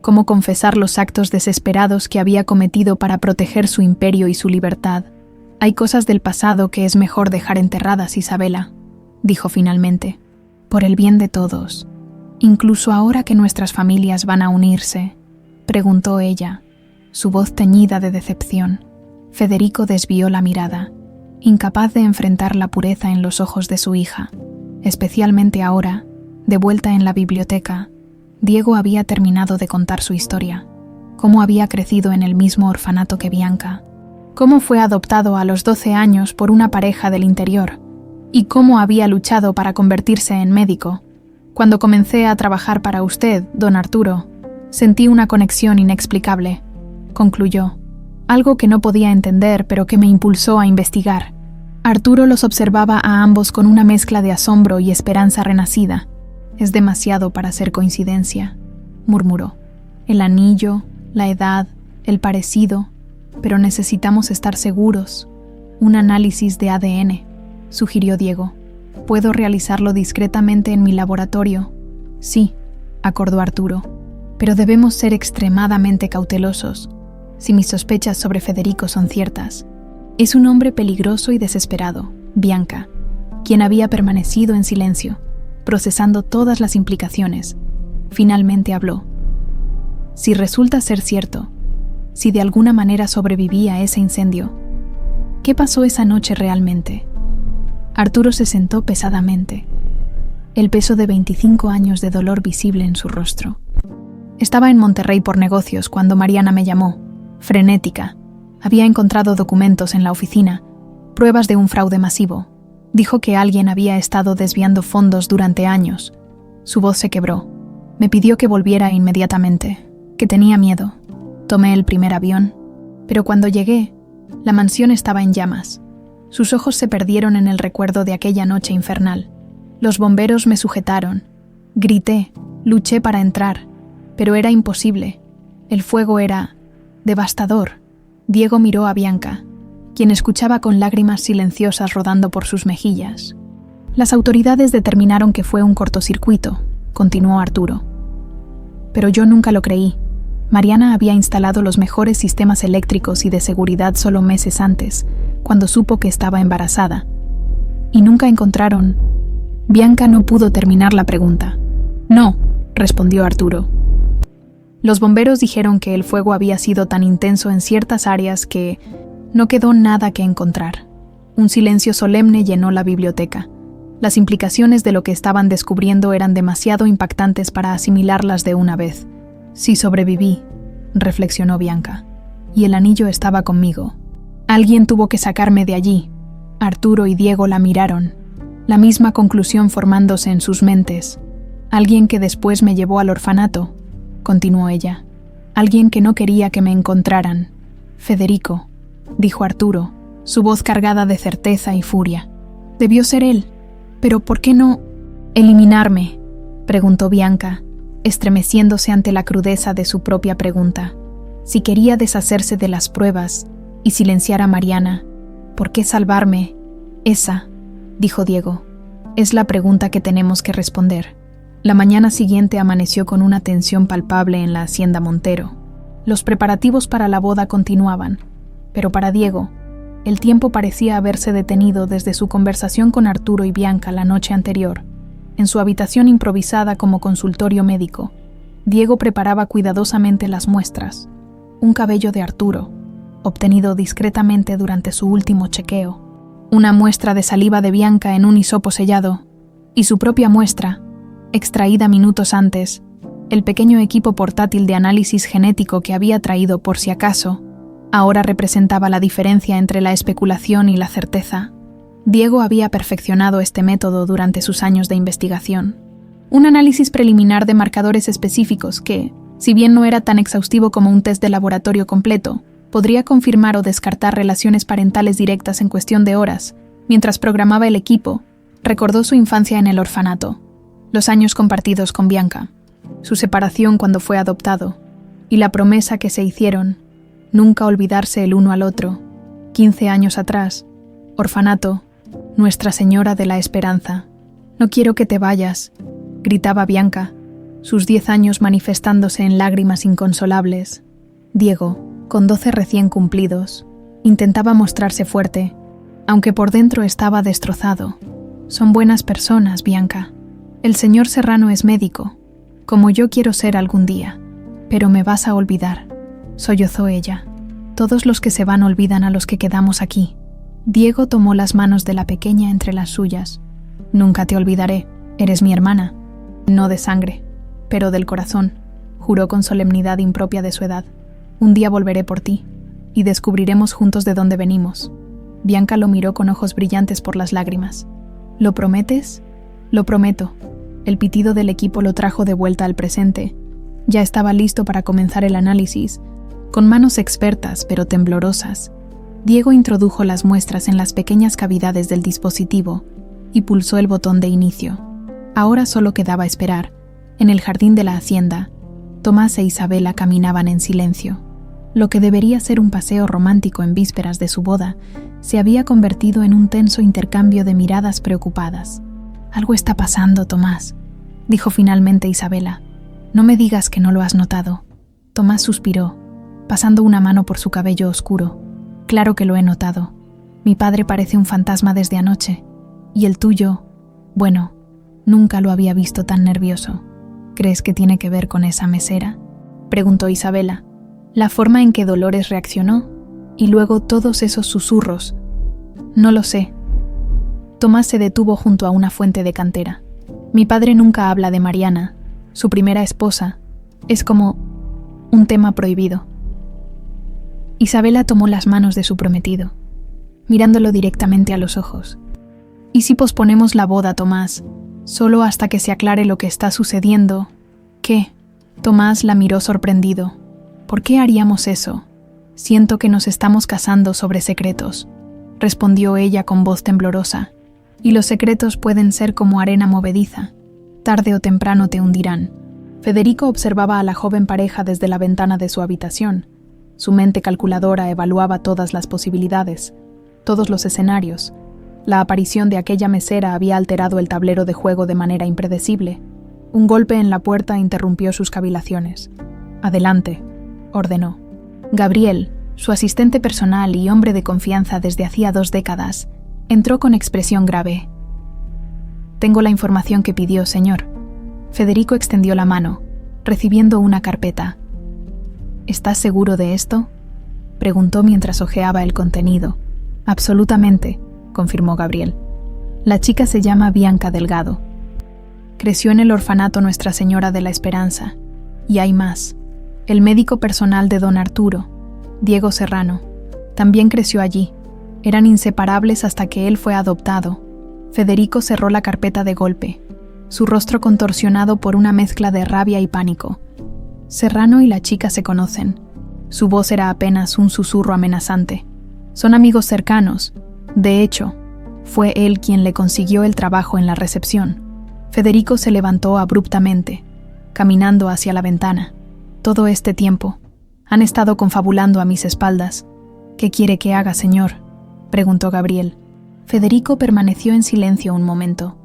¿Cómo confesar los actos desesperados que había cometido para proteger su imperio y su libertad? «Hay cosas del pasado que es mejor dejar enterradas, Isabela», dijo finalmente. «Por el bien de todos. Incluso ahora que nuestras familias van a unirse», preguntó ella, su voz teñida de decepción. Federico desvió la mirada, incapaz de enfrentar la pureza en los ojos de su hija. Especialmente ahora, de vuelta en la biblioteca, Diego había terminado de contar su historia. Cómo había crecido en el mismo orfanato que Bianca. Cómo fue adoptado a los 12 años por una pareja del interior. Y cómo había luchado para convertirse en médico. «Cuando comencé a trabajar para usted, don Arturo, sentí una conexión inexplicable», concluyó. «Algo que no podía entender, pero que me impulsó a investigar». Arturo los observaba a ambos con una mezcla de asombro y esperanza renacida. «Es demasiado para ser coincidencia», murmuró. «El anillo, la edad, el parecido, pero necesitamos estar seguros». «Un análisis de ADN», sugirió Diego. «¿Puedo realizarlo discretamente en mi laboratorio?» «Sí», acordó Arturo, «pero debemos ser extremadamente cautelosos. Si mis sospechas sobre Federico son ciertas, es un hombre peligroso y desesperado, Bianca, quien había permanecido en silencio, procesando todas las implicaciones. Finalmente habló. Si resulta ser cierto, si de alguna manera sobreviví a ese incendio, ¿qué pasó esa noche realmente?» Arturo se sentó pesadamente, el peso de 25 años de dolor visible en su rostro. «Estaba en Monterrey por negocios cuando Mariana me llamó, frenética. Había encontrado documentos en la oficina, pruebas de un fraude masivo. Dijo que alguien había estado desviando fondos durante años». Su voz se quebró. «Me pidió que volviera inmediatamente, que tenía miedo. Tomé el primer avión, pero cuando llegué, la mansión estaba en llamas. Sus ojos se perdieron en el recuerdo de aquella noche infernal. Los bomberos me sujetaron. Grité, luché para entrar, pero era imposible. El fuego era devastador». Diego miró a Bianca, quien escuchaba con lágrimas silenciosas rodando por sus mejillas. «Las autoridades determinaron que fue un cortocircuito», continuó Arturo. «Pero yo nunca lo creí. Mariana había instalado los mejores sistemas eléctricos y de seguridad solo meses antes, cuando supo que estaba embarazada. Y nunca encontraron». Bianca no pudo terminar la pregunta. «No», respondió Arturo. «Los bomberos dijeron que el fuego había sido tan intenso en ciertas áreas que no quedó nada que encontrar». Un silencio solemne llenó la biblioteca. Las implicaciones de lo que estaban descubriendo eran demasiado impactantes para asimilarlas de una vez. «Si sobreviví», reflexionó Bianca, «y el anillo estaba conmigo. Alguien tuvo que sacarme de allí. Arturo y Diego la miraron, la misma conclusión formándose en sus mentes. Alguien que después me llevó al orfanato, continuó ella. Alguien que no quería que me encontraran. Federico, dijo Arturo, su voz cargada de certeza y furia. Debió ser él. Pero ¿por qué no eliminarme?, preguntó Bianca, estremeciéndose ante la crudeza de su propia pregunta. Si quería deshacerse de las pruebas y silenciar a Mariana, ¿por qué salvarme? Esa, dijo Diego, es la pregunta que tenemos que responder. La mañana siguiente amaneció con una tensión palpable en la hacienda Montero. Los preparativos para la boda continuaban, pero para Diego, el tiempo parecía haberse detenido desde su conversación con Arturo y Bianca la noche anterior. En su habitación improvisada como consultorio médico, Diego preparaba cuidadosamente las muestras. Un cabello de Arturo, obtenido discretamente durante su último chequeo, una muestra de saliva de Bianca en un hisopo sellado, y su propia muestra, extraída minutos antes, el pequeño equipo portátil de análisis genético que había traído por si acaso, ahora representaba la diferencia entre la especulación y la certeza. Diego había perfeccionado este método durante sus años de investigación. Un análisis preliminar de marcadores específicos que, si bien no era tan exhaustivo como un test de laboratorio completo, podría confirmar o descartar relaciones parentales directas en cuestión de horas. Mientras programaba el equipo, recordó su infancia en el orfanato, los años compartidos con Bianca, su separación cuando fue adoptado, y la promesa que se hicieron, nunca olvidarse el uno al otro. 15 años atrás, orfanato, Nuestra Señora de la Esperanza. No quiero que te vayas, gritaba Bianca, sus 10 años manifestándose en lágrimas inconsolables. Diego, con 12 recién cumplidos, intentaba mostrarse fuerte, aunque por dentro estaba destrozado. Son buenas personas, Bianca. El señor Serrano es médico, como yo quiero ser algún día, pero me vas a olvidar, sollozó ella. Todos los que se van olvidan a los que quedamos aquí. Diego tomó las manos de la pequeña entre las suyas. Nunca te olvidaré, eres mi hermana, no de sangre, pero del corazón, juró con solemnidad impropia de su edad. Un día volveré por ti, y descubriremos juntos de dónde venimos. Bianca lo miró con ojos brillantes por las lágrimas. ¿Lo prometes? Lo prometo. El pitido del equipo lo trajo de vuelta al presente. Ya estaba listo para comenzar el análisis. Con manos expertas pero temblorosas, Diego introdujo las muestras en las pequeñas cavidades del dispositivo y pulsó el botón de inicio. Ahora solo quedaba esperar. En el jardín de la hacienda, Tomás e Isabela caminaban en silencio. Lo que debería ser un paseo romántico en vísperas de su boda se había convertido en un tenso intercambio de miradas preocupadas. «Algo está pasando, Tomás», dijo finalmente Isabela. «No me digas que no lo has notado». Tomás suspiró, pasando una mano por su cabello oscuro. «Claro que lo he notado. Mi padre parece un fantasma desde anoche. Y el tuyo, bueno, nunca lo había visto tan nervioso. ¿Crees que tiene que ver con esa mesera?», preguntó Isabela. La forma en que Dolores reaccionó, y luego todos esos susurros. «No lo sé». Tomás se detuvo junto a una fuente de cantera. «Mi padre nunca habla de Mariana, su primera esposa. Es como un tema prohibido». Isabela tomó las manos de su prometido, mirándolo directamente a los ojos. «¿Y si posponemos la boda, Tomás, solo hasta que se aclare lo que está sucediendo?» «¿Qué?». Tomás la miró sorprendido. «¿Por qué haríamos eso? Siento que nos estamos casando sobre secretos», respondió ella con voz temblorosa. «Y los secretos pueden ser como arena movediza. Tarde o temprano te hundirán». Federico observaba a la joven pareja desde la ventana de su habitación. Su mente calculadora evaluaba todas las posibilidades, todos los escenarios. La aparición de aquella mesera había alterado el tablero de juego de manera impredecible. Un golpe en la puerta interrumpió sus cavilaciones. «Adelante», ordenó. Gabriel, su asistente personal y hombre de confianza desde hacía 2 décadas, entró con expresión grave. «Tengo la información que pidió, señor». Federico extendió la mano, recibiendo una carpeta. «¿Estás seguro de esto?», preguntó mientras hojeaba el contenido. «Absolutamente», confirmó Gabriel. «La chica se llama Bianca Delgado. Creció en el orfanato Nuestra Señora de la Esperanza. Y hay más. El médico personal de don Arturo, Diego Serrano, También creció allí. Eran inseparables hasta que él fue adoptado. Federico cerró la carpeta de golpe, su rostro contorsionado por una mezcla de rabia y pánico. Serrano y la chica se conocen. Su voz era apenas un susurro amenazante. Son amigos cercanos. De hecho, fue él quien le consiguió el trabajo en la recepción. Federico se levantó abruptamente, caminando hacia la ventana. Todo este tiempo, han estado confabulando a mis espaldas. ¿Qué quiere que haga, señor?, preguntó Gabriel. Federico permaneció en silencio un momento,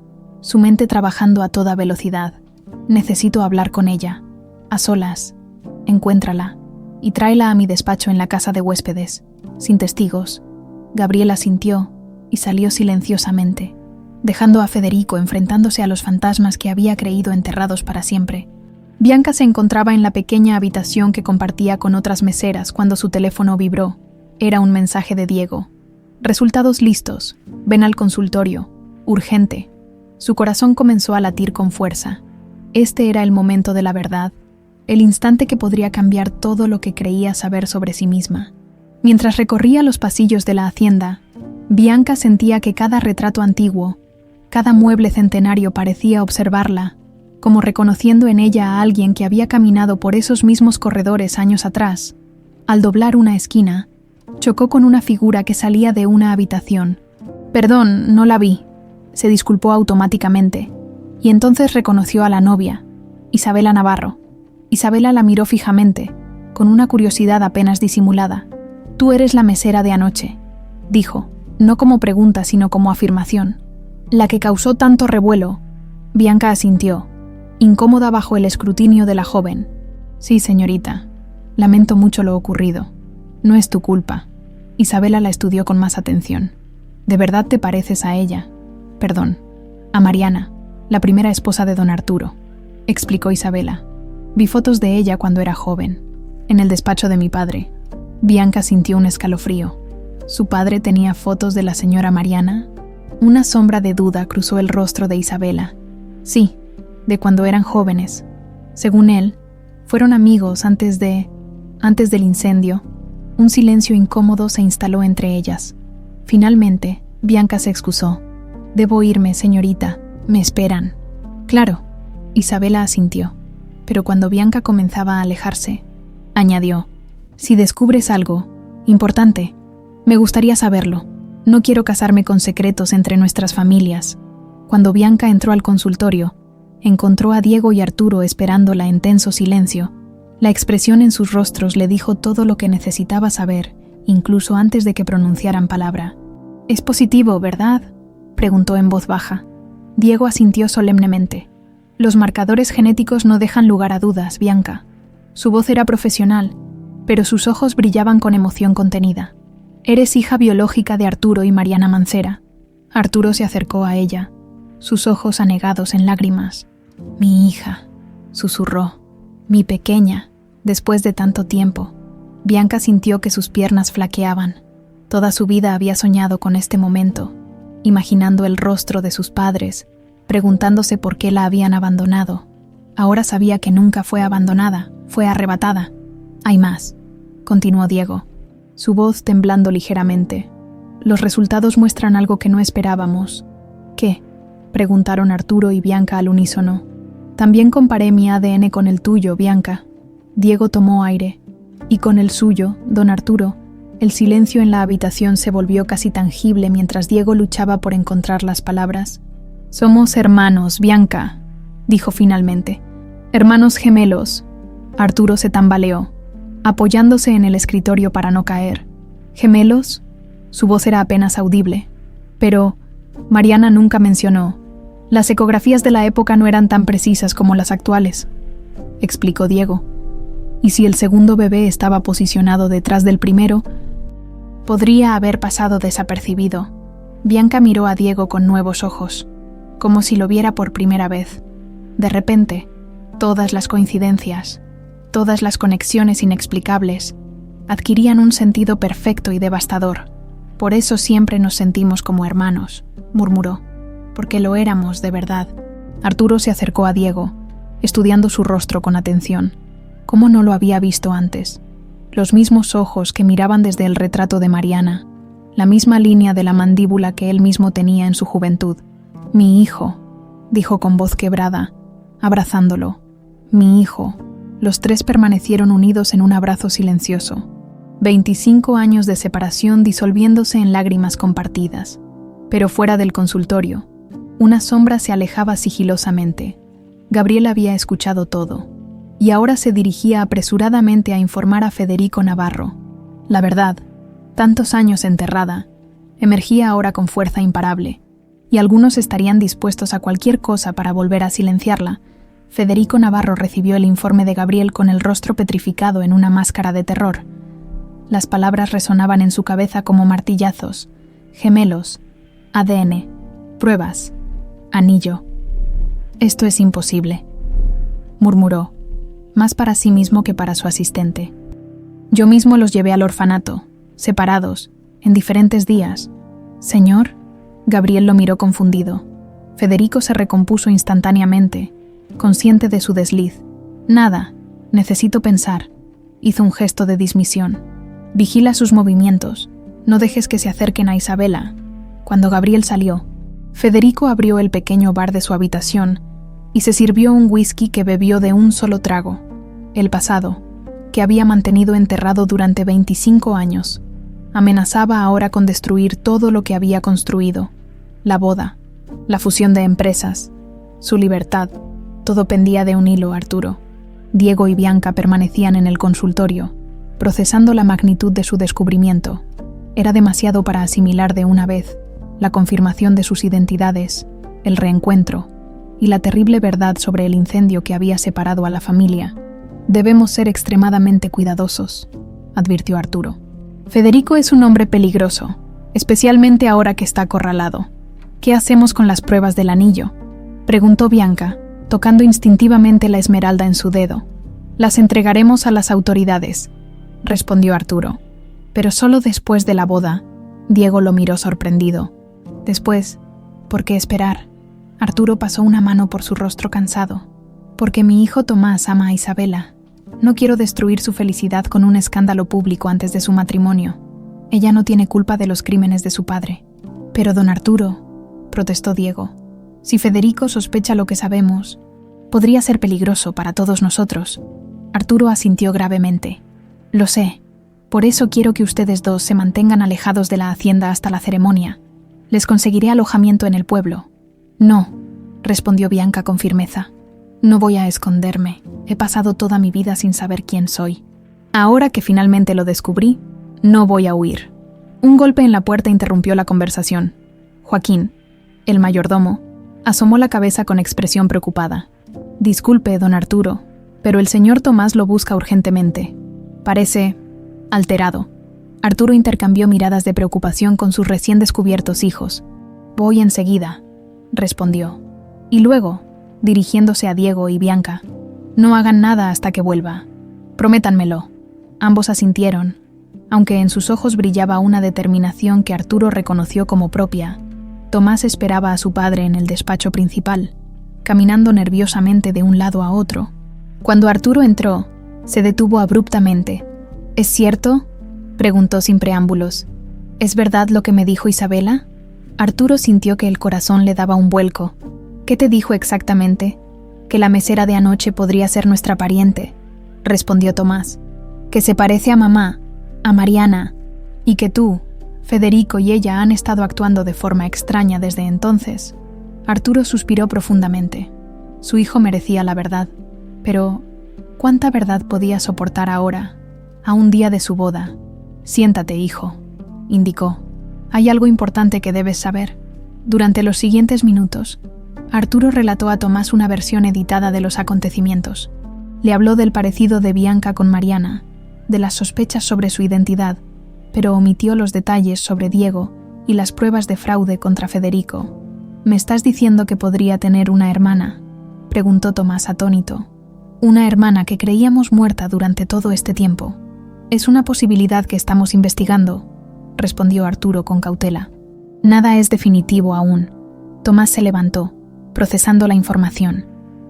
su mente trabajando a toda velocidad. Necesito hablar con ella. A solas. Encuéntrala y tráela a mi despacho en la casa de huéspedes, sin testigos. Gabriel asintió y salió silenciosamente, dejando a Federico enfrentándose a los fantasmas que había creído enterrados para siempre. Bianca se encontraba en la pequeña habitación que compartía con otras meseras cuando su teléfono vibró. Era un mensaje de Diego. Resultados listos. Ven al consultorio. Urgente. Su corazón comenzó a latir con fuerza. Este era el momento de la verdad, el instante que podría cambiar todo lo que creía saber sobre sí misma. Mientras recorría los pasillos de la hacienda, Bianca sentía que cada retrato antiguo, cada mueble centenario parecía observarla, como reconociendo en ella a alguien que había caminado por esos mismos corredores años atrás. Al doblar una esquina, chocó con una figura que salía de una habitación. «Perdón, no la vi», se disculpó automáticamente, y entonces reconoció a la novia, Isabela Navarro. Isabela la miró fijamente, con una curiosidad apenas disimulada. «Tú eres la mesera de anoche», dijo, no como pregunta sino como afirmación. «La que causó tanto revuelo». Bianca asintió, incómoda bajo el escrutinio de la joven. «Sí, señorita. Lamento mucho lo ocurrido. No es tu culpa». Isabela la estudió con más atención. «¿De verdad te pareces a ella?» «Perdón. A Mariana, la primera esposa de don Arturo», explicó Isabela. «Vi fotos de ella cuando era joven, en el despacho de mi padre». Bianca sintió un escalofrío. ¿Su padre tenía fotos de la señora Mariana? Una sombra de duda cruzó el rostro de Isabela. Sí, de cuando eran jóvenes. Según él, fueron amigos antes del incendio. Un silencio incómodo se instaló entre ellas. Finalmente, Bianca se excusó. «Debo irme, señorita. Me esperan». «Claro», Isabela asintió. Pero cuando Bianca comenzaba a alejarse, añadió: «Si descubres algo importante, me gustaría saberlo. No quiero casarme con secretos entre nuestras familias». Cuando Bianca entró al consultorio, encontró a Diego y Arturo esperándola en tenso silencio. La expresión en sus rostros le dijo todo lo que necesitaba saber, incluso antes de que pronunciaran palabra. «Es positivo, ¿verdad?», preguntó en voz baja. Diego asintió solemnemente. «Los marcadores genéticos no dejan lugar a dudas, Bianca». Su voz era profesional, pero sus ojos brillaban con emoción contenida. «Eres hija biológica de Arturo y Mariana Mancera». Arturo se acercó a ella, sus ojos anegados en lágrimas. «Mi hija», susurró. «Mi pequeña, después de tanto tiempo». Bianca sintió que sus piernas flaqueaban. Toda su vida había soñado con este momento, imaginando el rostro de sus padres, preguntándose por qué la habían abandonado. Ahora sabía que nunca fue abandonada, fue arrebatada. «Hay más», continuó Diego, su voz temblando ligeramente. «Los resultados muestran algo que no esperábamos». «¿Qué?», preguntaron Arturo y Bianca al unísono. «También comparé mi ADN con el tuyo, Bianca». Diego tomó aire, y con el suyo, don Arturo. El silencio en la habitación se volvió casi tangible mientras Diego luchaba por encontrar las palabras. «Somos hermanos, Bianca», dijo finalmente. «Hermanos gemelos». Arturo se tambaleó, apoyándose en el escritorio para no caer. «¿Gemelos?». Su voz era apenas audible. «Pero Mariana nunca mencionó. Las ecografías de la época no eran tan precisas como las actuales», explicó Diego. «Y si el segundo bebé estaba posicionado detrás del primero, podría haber pasado desapercibido». Bianca miró a Diego con nuevos ojos, como si lo viera por primera vez. De repente, todas las coincidencias, todas las conexiones inexplicables, adquirían un sentido perfecto y devastador. «Por eso siempre nos sentimos como hermanos», murmuró, «porque lo éramos de verdad». Arturo se acercó a Diego, estudiando su rostro con atención. ¿Cómo no lo había visto antes? los mismos ojos que miraban desde el retrato de Mariana, la misma línea de la mandíbula que él mismo tenía en su juventud. «Mi hijo», dijo con voz quebrada, abrazándolo. «Mi hijo». Los tres permanecieron unidos en un abrazo silencioso. 25 años de separación disolviéndose en lágrimas compartidas. Pero fuera del consultorio, una sombra se alejaba sigilosamente. Gabriel había escuchado todo, y ahora se dirigía apresuradamente a informar a Federico Navarro. La verdad, tantos años enterrada, emergía ahora con fuerza imparable, y algunos estarían dispuestos a cualquier cosa para volver a silenciarla. Federico Navarro recibió el informe de Gabriel con el rostro petrificado en una máscara de terror. Las palabras resonaban en su cabeza como martillazos. Gemelos, ADN, pruebas, anillo. «Esto es imposible», murmuró, más para sí mismo que para su asistente. «Yo mismo los llevé al orfanato, separados, en diferentes días». «¿Señor?». Gabriel lo miró confundido. Federico se recompuso instantáneamente, consciente de su desliz. «Nada, necesito pensar». Hizo un gesto de dismisión. «Vigila sus movimientos. No dejes que se acerquen a Isabela». Cuando Gabriel salió, Federico abrió el pequeño bar de su habitación y se sirvió un whisky que bebió de un solo trago. El pasado, que había mantenido enterrado durante 25 años, amenazaba ahora con destruir todo lo que había construido. La boda, la fusión de empresas, su libertad, todo pendía de un hilo, Arturo. Diego y Bianca permanecían en el consultorio, procesando la magnitud de su descubrimiento. Era demasiado para asimilar de una vez la confirmación de sus identidades, el reencuentro y la terrible verdad sobre el incendio que había separado a la familia. «Debemos ser extremadamente cuidadosos», advirtió Arturo. «Federico es un hombre peligroso, especialmente ahora que está acorralado. ¿Qué hacemos con las pruebas del anillo?», preguntó Bianca, tocando instintivamente la esmeralda en su dedo. «Las entregaremos a las autoridades», respondió Arturo. «Pero solo después de la boda». Diego lo miró sorprendido. «Después, ¿por qué esperar?». Arturo pasó una mano por su rostro cansado. «Porque mi hijo Tomás ama a Isabela. No quiero destruir su felicidad con un escándalo público antes de su matrimonio. Ella no tiene culpa de los crímenes de su padre». «Pero don Arturo», protestó Diego, «si Federico sospecha lo que sabemos, podría ser peligroso para todos nosotros». Arturo asintió gravemente. «Lo sé. Por eso quiero que ustedes dos se mantengan alejados de la hacienda hasta la ceremonia. Les conseguiré alojamiento en el pueblo». «No», respondió Bianca con firmeza. «No voy a esconderme. He pasado toda mi vida sin saber quién soy. Ahora que finalmente lo descubrí, no voy a huir». Un golpe en la puerta interrumpió la conversación. Joaquín, el mayordomo, asomó la cabeza con expresión preocupada. «Disculpe, don Arturo, pero el señor Tomás lo busca urgentemente. Parece alterado». Arturo intercambió miradas de preocupación con sus recién descubiertos hijos. «Voy enseguida», respondió. Y luego, dirigiéndose a Diego y Bianca, «No hagan nada hasta que vuelva. Prométanmelo». Ambos asintieron, aunque en sus ojos brillaba una determinación que Arturo reconoció como propia. Tomás esperaba a su padre en el despacho principal, caminando nerviosamente de un lado a otro. Cuando Arturo entró, se detuvo abruptamente. «¿Es cierto?», preguntó sin preámbulos. «¿Es verdad lo que me dijo Isabela?». Arturo sintió que el corazón le daba un vuelco. «¿Qué te dijo exactamente?». «Que la mesera de anoche podría ser nuestra pariente», respondió Tomás. «Que se parece a mamá, a Mariana, y que tú, Federico y ella han estado actuando de forma extraña desde entonces». Arturo suspiró profundamente. Su hijo merecía la verdad, pero ¿cuánta verdad podía soportar ahora, a un día de su boda? «Siéntate, hijo», indicó. «Hay algo importante que debes saber». Durante los siguientes minutos, Arturo relató a Tomás una versión editada de los acontecimientos. Le habló del parecido de Bianca con Mariana, de las sospechas sobre su identidad, pero omitió los detalles sobre Diego y las pruebas de fraude contra Federico. «¿Me estás diciendo que podría tener una hermana?», preguntó Tomás atónito. «Una hermana que creíamos muerta durante todo este tiempo. Es una posibilidad que estamos investigando», respondió Arturo con cautela. «Nada es definitivo aún». Tomás se levantó, procesando la información.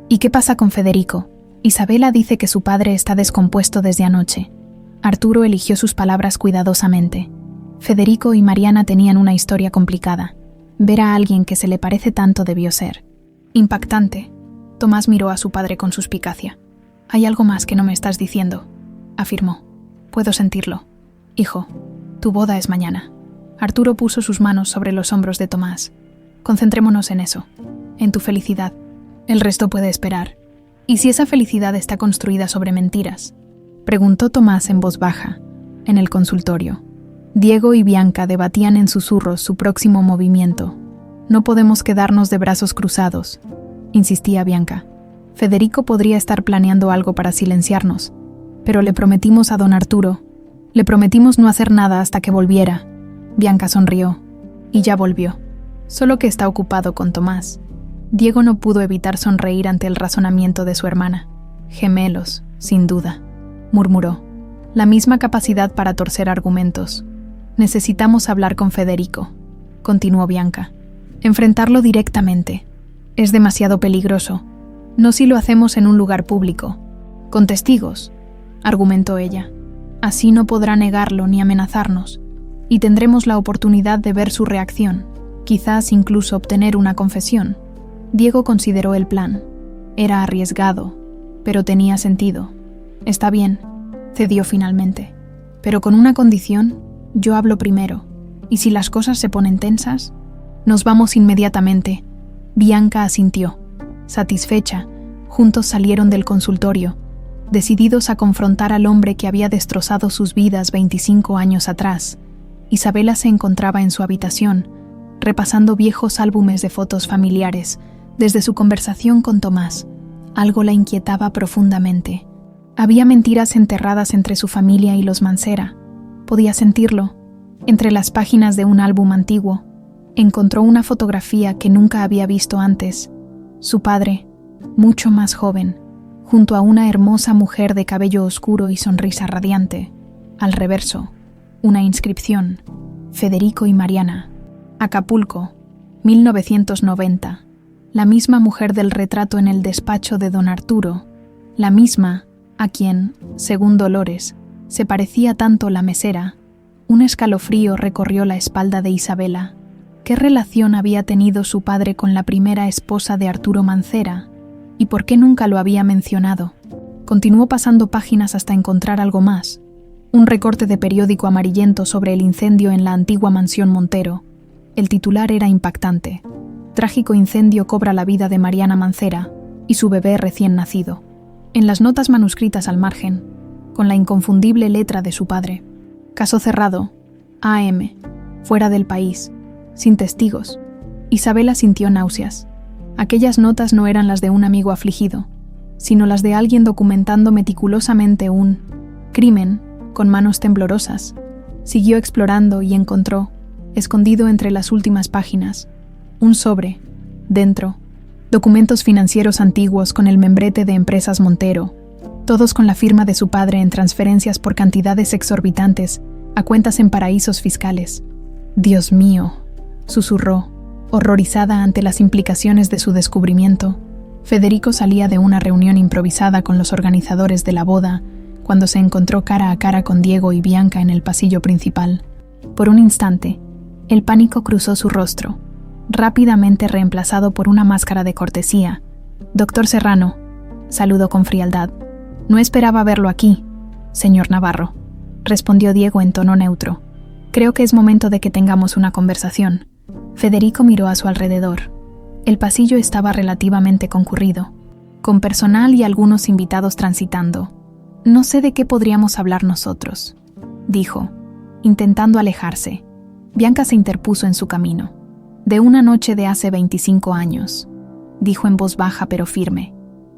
«¿Y qué pasa con Federico? Isabela dice que su padre está descompuesto desde anoche. Arturo eligió sus palabras cuidadosamente. Federico y Mariana tenían una historia complicada. Ver a alguien que se le parece tanto debió ser impactante. Tomás miró a su padre con suspicacia. «Hay algo más que no me estás diciendo», afirmó. «Puedo sentirlo. Hijo, tu boda es mañana». Arturo puso sus manos sobre los hombros de Tomás. «Concentrémonos en eso, en tu felicidad. El resto puede esperar». «¿Y si esa felicidad está construida sobre mentiras?», preguntó Tomás en voz baja, en el consultorio. Diego y Bianca debatían en susurros su próximo movimiento. «No podemos quedarnos de brazos cruzados», insistía Bianca. «Federico podría estar planeando algo para silenciarnos, pero le prometimos a don Arturo. Le prometimos no hacer nada hasta que volviera». Bianca sonrió. «Y ya volvió. Solo que está ocupado con Tomás». Diego no pudo evitar sonreír ante el razonamiento de su hermana. «Gemelos, sin duda», murmuró. «La misma capacidad para torcer argumentos. Necesitamos hablar con Federico», continuó Bianca. «Enfrentarlo directamente. Es demasiado peligroso. No si lo hacemos en un lugar público. Con testigos», argumentó ella. «Así no podrá negarlo ni amenazarnos, y tendremos la oportunidad de ver su reacción, quizás incluso obtener una confesión». Diego consideró el plan. Era arriesgado, pero tenía sentido. «Está bien», cedió finalmente. «Pero con una condición, yo hablo primero, y si las cosas se ponen tensas, nos vamos inmediatamente». Bianca asintió. Satisfecha, juntos salieron del consultorio, decididos a confrontar al hombre que había destrozado sus vidas 25 años atrás. Isabela se encontraba en su habitación, repasando viejos álbumes de fotos familiares. Desde su conversación con Tomás, algo la inquietaba profundamente. Había mentiras enterradas entre su familia y los Mancera. Podía sentirlo. Entre las páginas de un álbum antiguo, encontró una fotografía que nunca había visto antes. Su padre, mucho más joven, junto a una hermosa mujer de cabello oscuro y sonrisa radiante. Al reverso, una inscripción: Federico y Mariana, Acapulco, 1990. La misma mujer del retrato en el despacho de don Arturo, la misma a quien, según Dolores, se parecía tanto la mesera. Un escalofrío recorrió la espalda de Isabela. ¿Qué relación había tenido su padre con la primera esposa de Arturo Mancera? ¿Y por qué nunca lo había mencionado? Continuó pasando páginas hasta encontrar algo más. Un recorte de periódico amarillento sobre el incendio en la antigua mansión Montero. El titular era impactante. Trágico incendio cobra la vida de Mariana Mancera y su bebé recién nacido. En las notas manuscritas al margen, con la inconfundible letra de su padre: caso cerrado, AM, fuera del país, sin testigos. Isabela sintió náuseas. Aquellas notas no eran las de un amigo afligido, sino las de alguien documentando meticulosamente un crimen con manos temblorosas. Siguió explorando y encontró, escondido entre las últimas páginas, un sobre. Dentro, documentos financieros antiguos con el membrete de Empresas Montero, todos con la firma de su padre en transferencias por cantidades exorbitantes a cuentas en paraísos fiscales. «Dios mío», susurró, horrorizada ante las implicaciones de su descubrimiento. Federico salía de una reunión improvisada con los organizadores de la boda cuando se encontró cara a cara con Diego y Bianca en el pasillo principal. Por un instante, el pánico cruzó su rostro, rápidamente reemplazado por una máscara de cortesía. «Doctor Serrano», saludó con frialdad. «No esperaba verlo aquí, señor Navarro», respondió Diego en tono neutro. «Creo que es momento de que tengamos una conversación». Federico miró a su alrededor. El pasillo estaba relativamente concurrido, con personal y algunos invitados transitando. «No sé de qué podríamos hablar nosotros», dijo, intentando alejarse. Bianca se interpuso en su camino. «De una noche de hace 25 años», dijo en voz baja pero firme.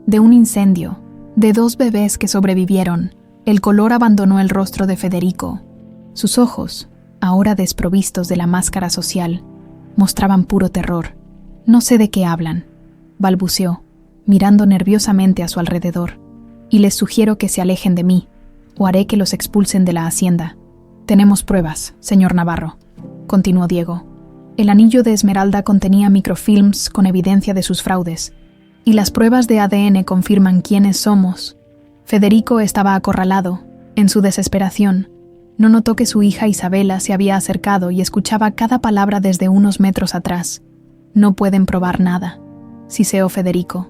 «De un incendio, de 2 bebés que sobrevivieron». El color abandonó el rostro de Federico. Sus ojos, ahora desprovistos de la máscara social, mostraban puro terror. «No sé de qué hablan», balbuceó, mirando nerviosamente a su alrededor. «Y les sugiero que se alejen de mí, o haré que los expulsen de la hacienda». «Tenemos pruebas, señor Navarro», continuó Diego. El anillo de esmeralda contenía microfilms con evidencia de sus fraudes, y las pruebas de ADN confirman quiénes somos. Federico estaba acorralado, En su desesperación, no notó que su hija Isabela se había acercado y escuchaba cada palabra desde unos metros atrás. No pueden probar nada, siseó Federico.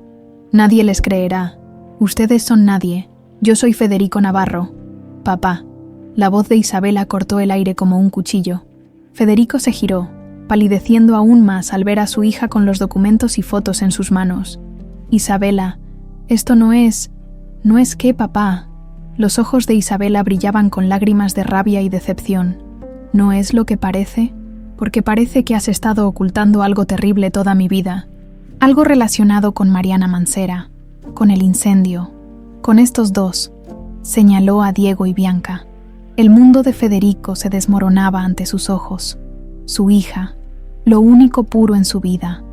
Nadie les creerá. Ustedes son nadie. Yo soy Federico Navarro. Papá. La voz de Isabela cortó el aire como un cuchillo. Federico se giró, palideciendo aún más al ver a su hija con los documentos y fotos en sus manos. Isabela, esto no es... ¿No es qué, papá? Los ojos de Isabela brillaban con lágrimas de rabia y decepción. ¿No es lo que parece? Porque parece que has estado ocultando algo terrible toda mi vida. Algo relacionado con Mariana Mancera, con el incendio, con estos dos. Señaló a Diego y Bianca. El mundo de Federico se desmoronaba ante sus ojos. Su hija, lo único puro en su vida,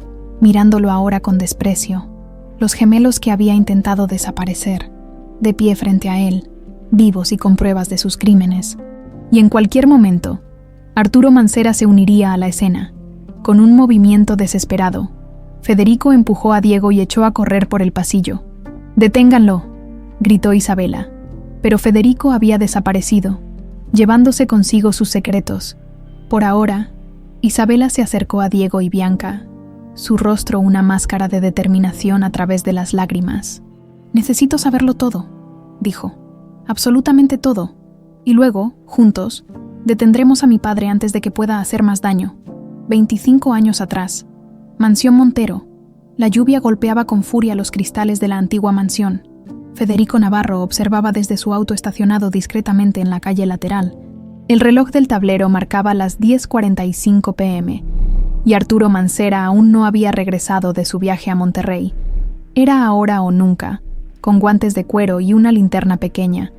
mirándolo ahora con desprecio. Los gemelos que había intentado desaparecer, de pie frente a él, vivos y con pruebas de sus crímenes. Y en cualquier momento, Arturo Mancera se uniría a la escena. Con un movimiento desesperado, Federico empujó a Diego y echó a correr por el pasillo. «¡Deténganlo!», gritó Isabela. Pero Federico había desaparecido, llevándose consigo sus secretos. Por ahora, Isabela se acercó a Diego y Bianca, su rostro una máscara de determinación a través de las lágrimas. «Necesito saberlo todo», dijo. «Absolutamente todo. Y luego, juntos, detendremos a mi padre antes de que pueda hacer más daño». 25 años atrás. Mansión Montero. La lluvia golpeaba con furia los cristales de la antigua mansión. Federico Navarro observaba desde su auto estacionado discretamente en la calle lateral. El reloj del tablero marcaba las 10:45 p.m. y Arturo Mancera aún no había regresado de su viaje a Monterrey. Era ahora o nunca, con guantes de cuero y una linterna pequeña.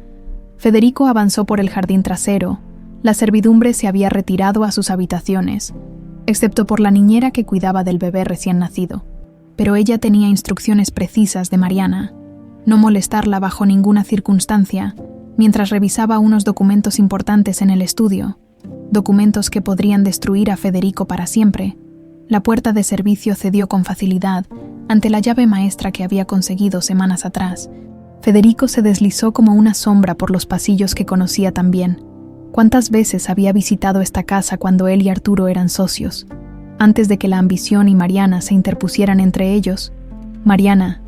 Federico avanzó por el jardín trasero. La servidumbre se había retirado a sus habitaciones, excepto por la niñera que cuidaba del bebé recién nacido. Pero ella tenía instrucciones precisas de Mariana: no molestarla bajo ninguna circunstancia, mientras revisaba unos documentos importantes en el estudio, documentos que podrían destruir a Federico para siempre. La puerta de servicio cedió con facilidad ante la llave maestra que había conseguido semanas atrás. Federico se deslizó como una sombra por los pasillos que conocía tan bien. ¿Cuántas veces había visitado esta casa cuando él y Arturo eran socios? Antes de que la ambición y Mariana se interpusieran entre ellos. Mariana,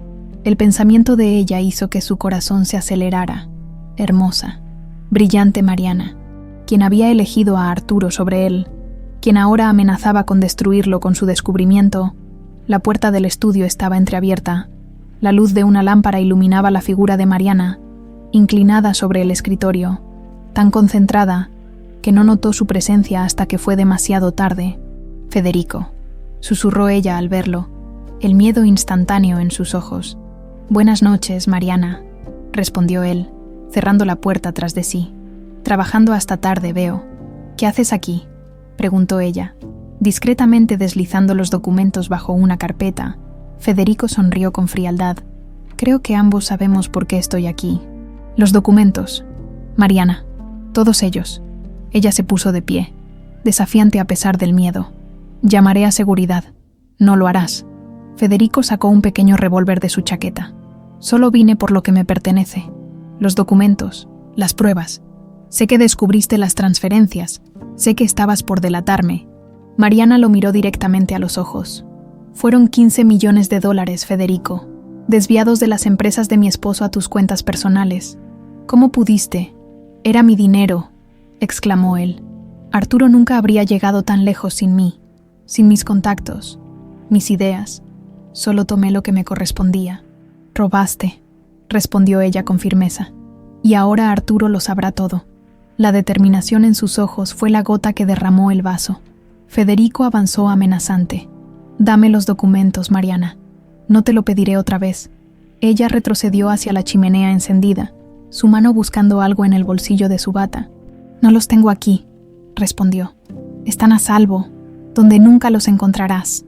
el pensamiento de ella hizo que su corazón se acelerara. Hermosa, brillante Mariana, quien había elegido a Arturo sobre él, quien ahora amenazaba con destruirlo con su descubrimiento. La puerta del estudio estaba entreabierta. La luz de una lámpara iluminaba la figura de Mariana, inclinada sobre el escritorio, tan concentrada que no notó su presencia hasta que fue demasiado tarde. «Federico», susurró ella al verlo, el miedo instantáneo en sus ojos. «Buenas noches, Mariana», respondió él, cerrando la puerta tras de sí. «Trabajando hasta tarde, veo». «¿Qué haces aquí?», preguntó ella, discretamente deslizando los documentos bajo una carpeta. Federico sonrió con frialdad. «Creo que ambos sabemos por qué estoy aquí». «Los documentos, Mariana, todos ellos». Ella se puso de pie, desafiante a pesar del miedo. «Llamaré a seguridad». «No lo harás». Federico sacó un pequeño revólver de su chaqueta. «Solo vine por lo que me pertenece. Los documentos, las pruebas. Sé que descubriste las transferencias. Sé que estabas por delatarme». Mariana lo miró directamente a los ojos. «Fueron 15 millones de dólares, Federico, desviados de las empresas de mi esposo a tus cuentas personales. ¿Cómo pudiste?» «Era mi dinero», exclamó él. «Arturo nunca habría llegado tan lejos sin mí, sin mis contactos, mis ideas. Solo tomé lo que me correspondía». «Robaste», respondió ella con firmeza. «Y ahora Arturo lo sabrá todo». La determinación en sus ojos fue la gota que derramó el vaso. Federico avanzó amenazante. «Dame los documentos, Mariana. No te lo pediré otra vez». Ella retrocedió hacia la chimenea encendida, su mano buscando algo en el bolsillo de su bata. «No los tengo aquí», respondió. «Están a salvo, donde nunca los encontrarás».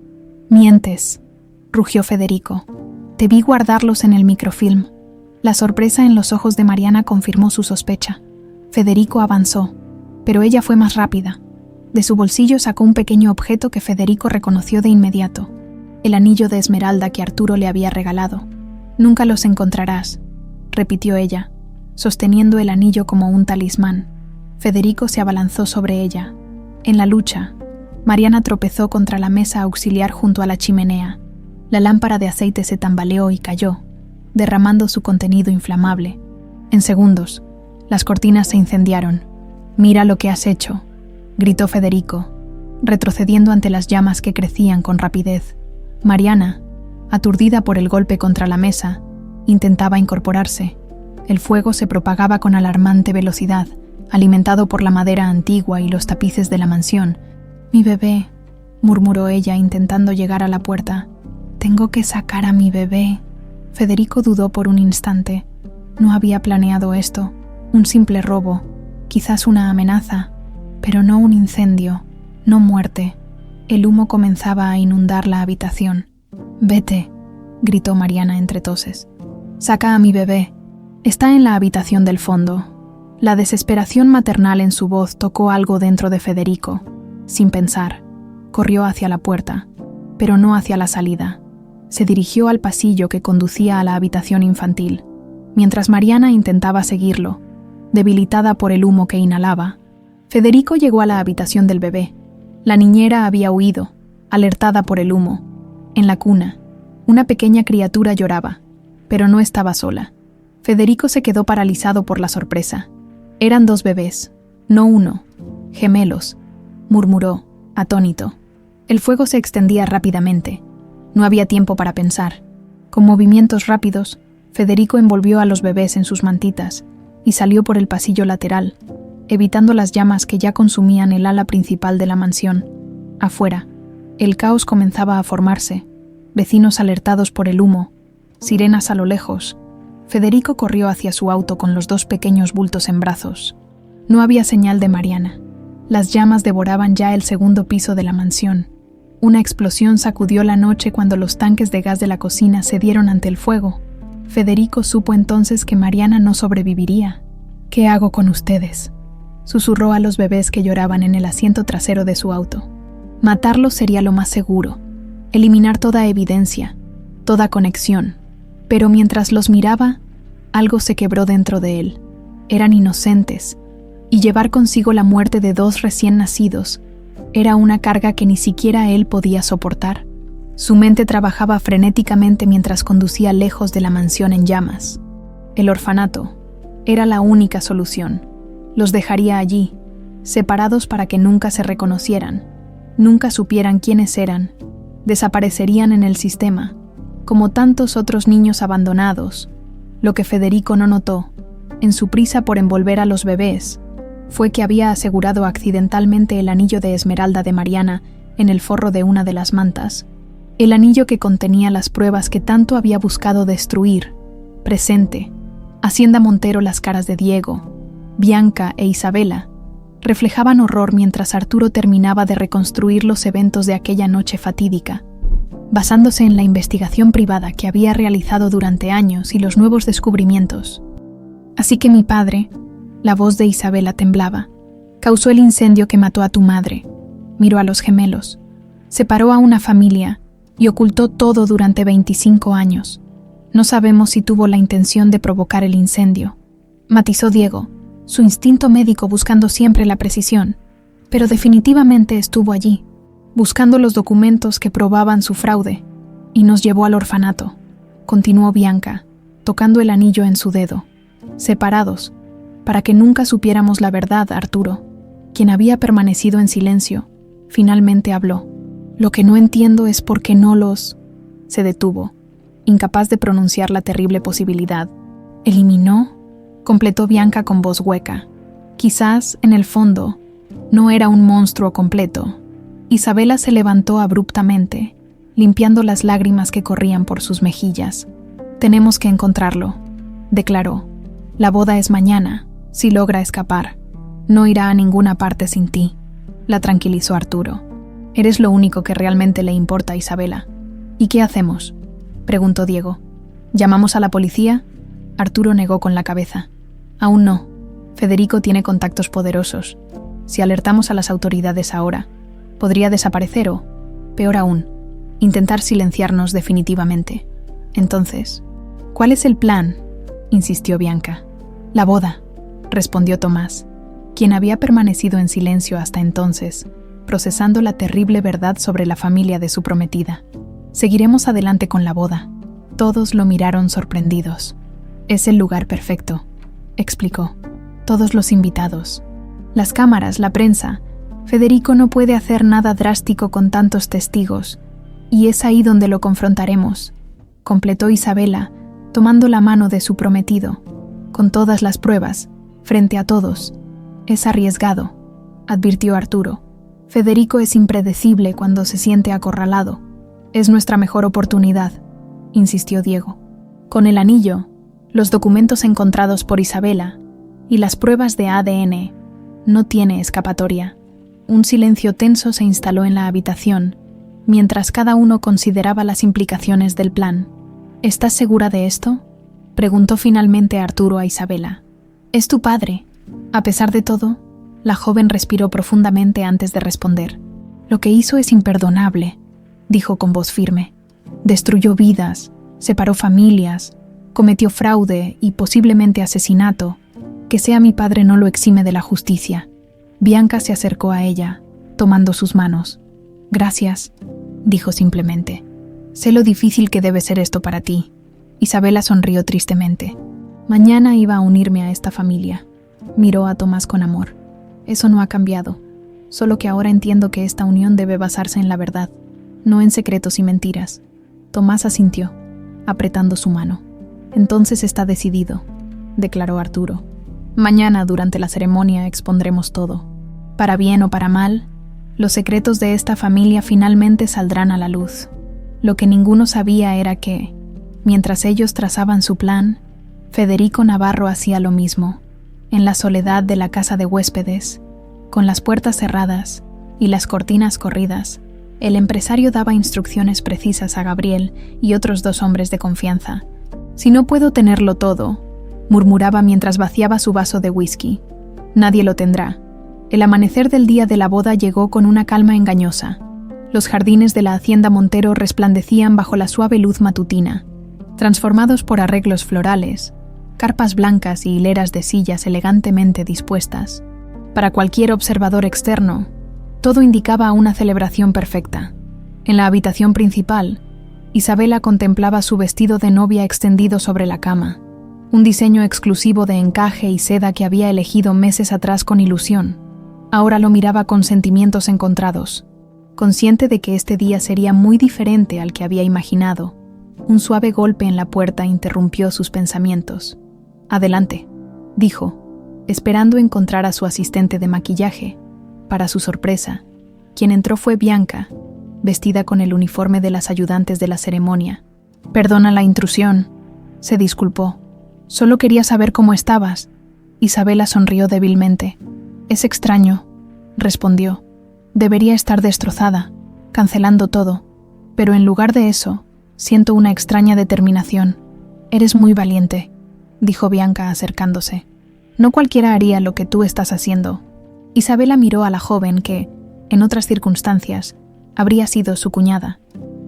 «Mientes», rugió Federico. «Te vi guardarlos en el microfilm». La sorpresa en los ojos de Mariana confirmó su sospecha. Federico avanzó, pero ella fue más rápida. De su bolsillo sacó un pequeño objeto que Federico reconoció de inmediato: el anillo de esmeralda que Arturo le había regalado. «Nunca los encontrarás», repitió ella. sosteniendo el anillo como un talismán. Federico se abalanzó sobre ella. En la lucha, Mariana tropezó contra la mesa auxiliar junto a la chimenea. La lámpara de aceite se tambaleó y cayó, derramando su contenido inflamable. En segundos, las cortinas se incendiaron. «Mira lo que has hecho», gritó Federico, retrocediendo ante las llamas que crecían con rapidez. Mariana, aturdida por el golpe contra la mesa, intentaba incorporarse. El fuego se propagaba con alarmante velocidad, alimentado por la madera antigua y los tapices de la mansión. «Mi bebé», murmuró ella intentando llegar a la puerta. «Tengo que sacar a mi bebé». Federico dudó por un instante. No había planeado esto. Un simple robo, quizás una amenaza, pero no un incendio, no muerte. El humo comenzaba a inundar la habitación. «Vete», gritó Mariana entre toses. «Saca a mi bebé. Está en la habitación del fondo». La desesperación maternal en su voz tocó algo dentro de Federico. Sin pensar, corrió hacia la puerta, pero no hacia la salida. Se dirigió al pasillo que conducía a la habitación infantil, mientras Mariana intentaba seguirlo, debilitada por el humo que inhalaba. Federico llegó a la habitación del bebé. La niñera había huido, alertada por el humo. En la cuna, una pequeña criatura lloraba, pero no estaba sola. Federico se quedó paralizado por la sorpresa. Eran dos bebés, no uno, gemelos, murmuró, atónito. El fuego se extendía rápidamente. No había tiempo para pensar. Con movimientos rápidos, Federico envolvió a los bebés en sus mantitas y salió por el pasillo lateral, evitando las llamas que ya consumían el ala principal de la mansión. Afuera, el caos comenzaba a formarse, vecinos alertados por el humo, sirenas a lo lejos. Federico corrió hacia su auto con los dos pequeños bultos en brazos. No había señal de Mariana. Las llamas devoraban ya el segundo piso de la mansión. Una explosión sacudió la noche cuando los tanques de gas de la cocina cedieron ante el fuego. Federico supo entonces que Mariana no sobreviviría. «¿Qué hago con ustedes?», susurró a los bebés que lloraban en el asiento trasero de su auto. Matarlos sería lo más seguro, eliminar toda evidencia, toda conexión. Pero mientras los miraba, algo se quebró dentro de él. Eran inocentes, y llevar consigo la muerte de dos recién nacidos era una carga que ni siquiera él podía soportar. Su mente trabajaba frenéticamente mientras conducía lejos de la mansión en llamas. El orfanato era la única solución. Los dejaría allí, separados para que nunca se reconocieran, nunca supieran quiénes eran, desaparecerían en el sistema, como tantos otros niños abandonados. Lo que Federico no notó, en su prisa por envolver a los bebés, fue que había asegurado accidentalmente el anillo de esmeralda de Mariana en el forro de una de las mantas, el anillo que contenía las pruebas que tanto había buscado destruir. Presente, Hacienda Montero, las caras de Diego, Bianca e Isabela reflejaban horror mientras Arturo terminaba de reconstruir los eventos de aquella noche fatídica, basándose en la investigación privada que había realizado durante años y los nuevos descubrimientos. «Así que mi padre», la voz de Isabela temblaba, «causó el incendio que mató a tu madre, miró a los gemelos, separó a una familia y ocultó todo durante 25 años. No sabemos si tuvo la intención de provocar el incendio», matizó Diego, su instinto médico buscando siempre la precisión, pero definitivamente estuvo allí, buscando los documentos que probaban su fraude, y nos llevó al orfanato, continuó Bianca, tocando el anillo en su dedo. «Separados, para que nunca supiéramos la verdad». Arturo, quien había permanecido en silencio, finalmente habló. «Lo que no entiendo es por qué no los...». Se detuvo, incapaz de pronunciar la terrible posibilidad. «¿Eliminó?», completó Bianca con voz hueca. Quizás, en el fondo, no era un monstruo completo. Isabela se levantó abruptamente, limpiando las lágrimas que corrían por sus mejillas. «Tenemos que encontrarlo», declaró. «La boda es mañana. Si logra escapar, no irá a ninguna parte sin ti», la tranquilizó Arturo. «Eres lo único que realmente le importa a Isabela». «¿Y qué hacemos?», preguntó Diego. «¿Llamamos a la policía?». Arturo negó con la cabeza. «Aún no. Federico tiene contactos poderosos. Si alertamos a las autoridades ahora, podría desaparecer o, peor aún, intentar silenciarnos definitivamente. Entonces, ¿cuál es el plan?», insistió Bianca. La boda, respondió Tomás, quien había permanecido en silencio hasta entonces, procesando la terrible verdad sobre la familia de su prometida. Seguiremos adelante con la boda. Todos lo miraron sorprendidos. Es el lugar perfecto, explicó. Todos los invitados. Las cámaras, la prensa. Federico no puede hacer nada drástico con tantos testigos, y es ahí donde lo confrontaremos, completó Isabela, tomando la mano de su prometido. Con todas las pruebas, frente a todos. Es arriesgado, advirtió Arturo. Federico es impredecible cuando se siente acorralado. Es nuestra mejor oportunidad, insistió Diego. Con el anillo, los documentos encontrados por Isabela y las pruebas de ADN, no tiene escapatoria. Un silencio tenso se instaló en la habitación, mientras cada uno consideraba las implicaciones del plan. ¿Estás segura de esto?, preguntó finalmente Arturo a Isabela. Es tu padre. A pesar de todo, la joven respiró profundamente antes de responder. Lo que hizo es imperdonable, dijo con voz firme. Destruyó vidas, separó familias, cometió fraude y posiblemente asesinato. Que sea mi padre no lo exime de la justicia. Bianca se acercó a ella, tomando sus manos. Gracias, dijo simplemente. Sé lo difícil que debe ser esto para ti. Isabela sonrió tristemente. Mañana iba a unirme a esta familia. Miró a Tomás con amor. Eso no ha cambiado, solo que ahora entiendo que esta unión debe basarse en la verdad, no en secretos y mentiras. Tomás asintió, apretando su mano. Entonces está decidido, declaró Arturo. Mañana, durante la ceremonia, expondremos todo. Para bien o para mal, los secretos de esta familia finalmente saldrán a la luz. Lo que ninguno sabía era que, mientras ellos trazaban su plan, Federico Navarro hacía lo mismo, en la soledad de la casa de huéspedes, con las puertas cerradas y las cortinas corridas. El empresario daba instrucciones precisas a Gabriel y otros 2 hombres de confianza. Si no puedo tenerlo todo, murmuraba mientras vaciaba su vaso de whisky. Nadie lo tendrá. El amanecer del día de la boda llegó con una calma engañosa. Los jardines de la hacienda Montero resplandecían bajo la suave luz matutina, transformados por arreglos florales, carpas blancas y hileras de sillas elegantemente dispuestas. Para cualquier observador externo, todo indicaba una celebración perfecta. En la habitación principal, Isabela contemplaba su vestido de novia extendido sobre la cama, un diseño exclusivo de encaje y seda que había elegido meses atrás con ilusión. Ahora lo miraba con sentimientos encontrados, consciente de que este día sería muy diferente al que había imaginado. Un suave golpe en la puerta interrumpió sus pensamientos. «Adelante», dijo, esperando encontrar a su asistente de maquillaje. Para su sorpresa, quien entró fue Bianca, vestida con el uniforme de las ayudantes de la ceremonia. «Perdona la intrusión», se disculpó. «Solo quería saber cómo estabas». Isabela sonrió débilmente. «Es extraño», respondió. «Debería estar destrozada, cancelando todo, pero en lugar de eso, siento una extraña determinación». «Eres muy valiente», dijo Bianca acercándose. «No cualquiera haría lo que tú estás haciendo». Isabela miró a la joven que, en otras circunstancias, habría sido su cuñada.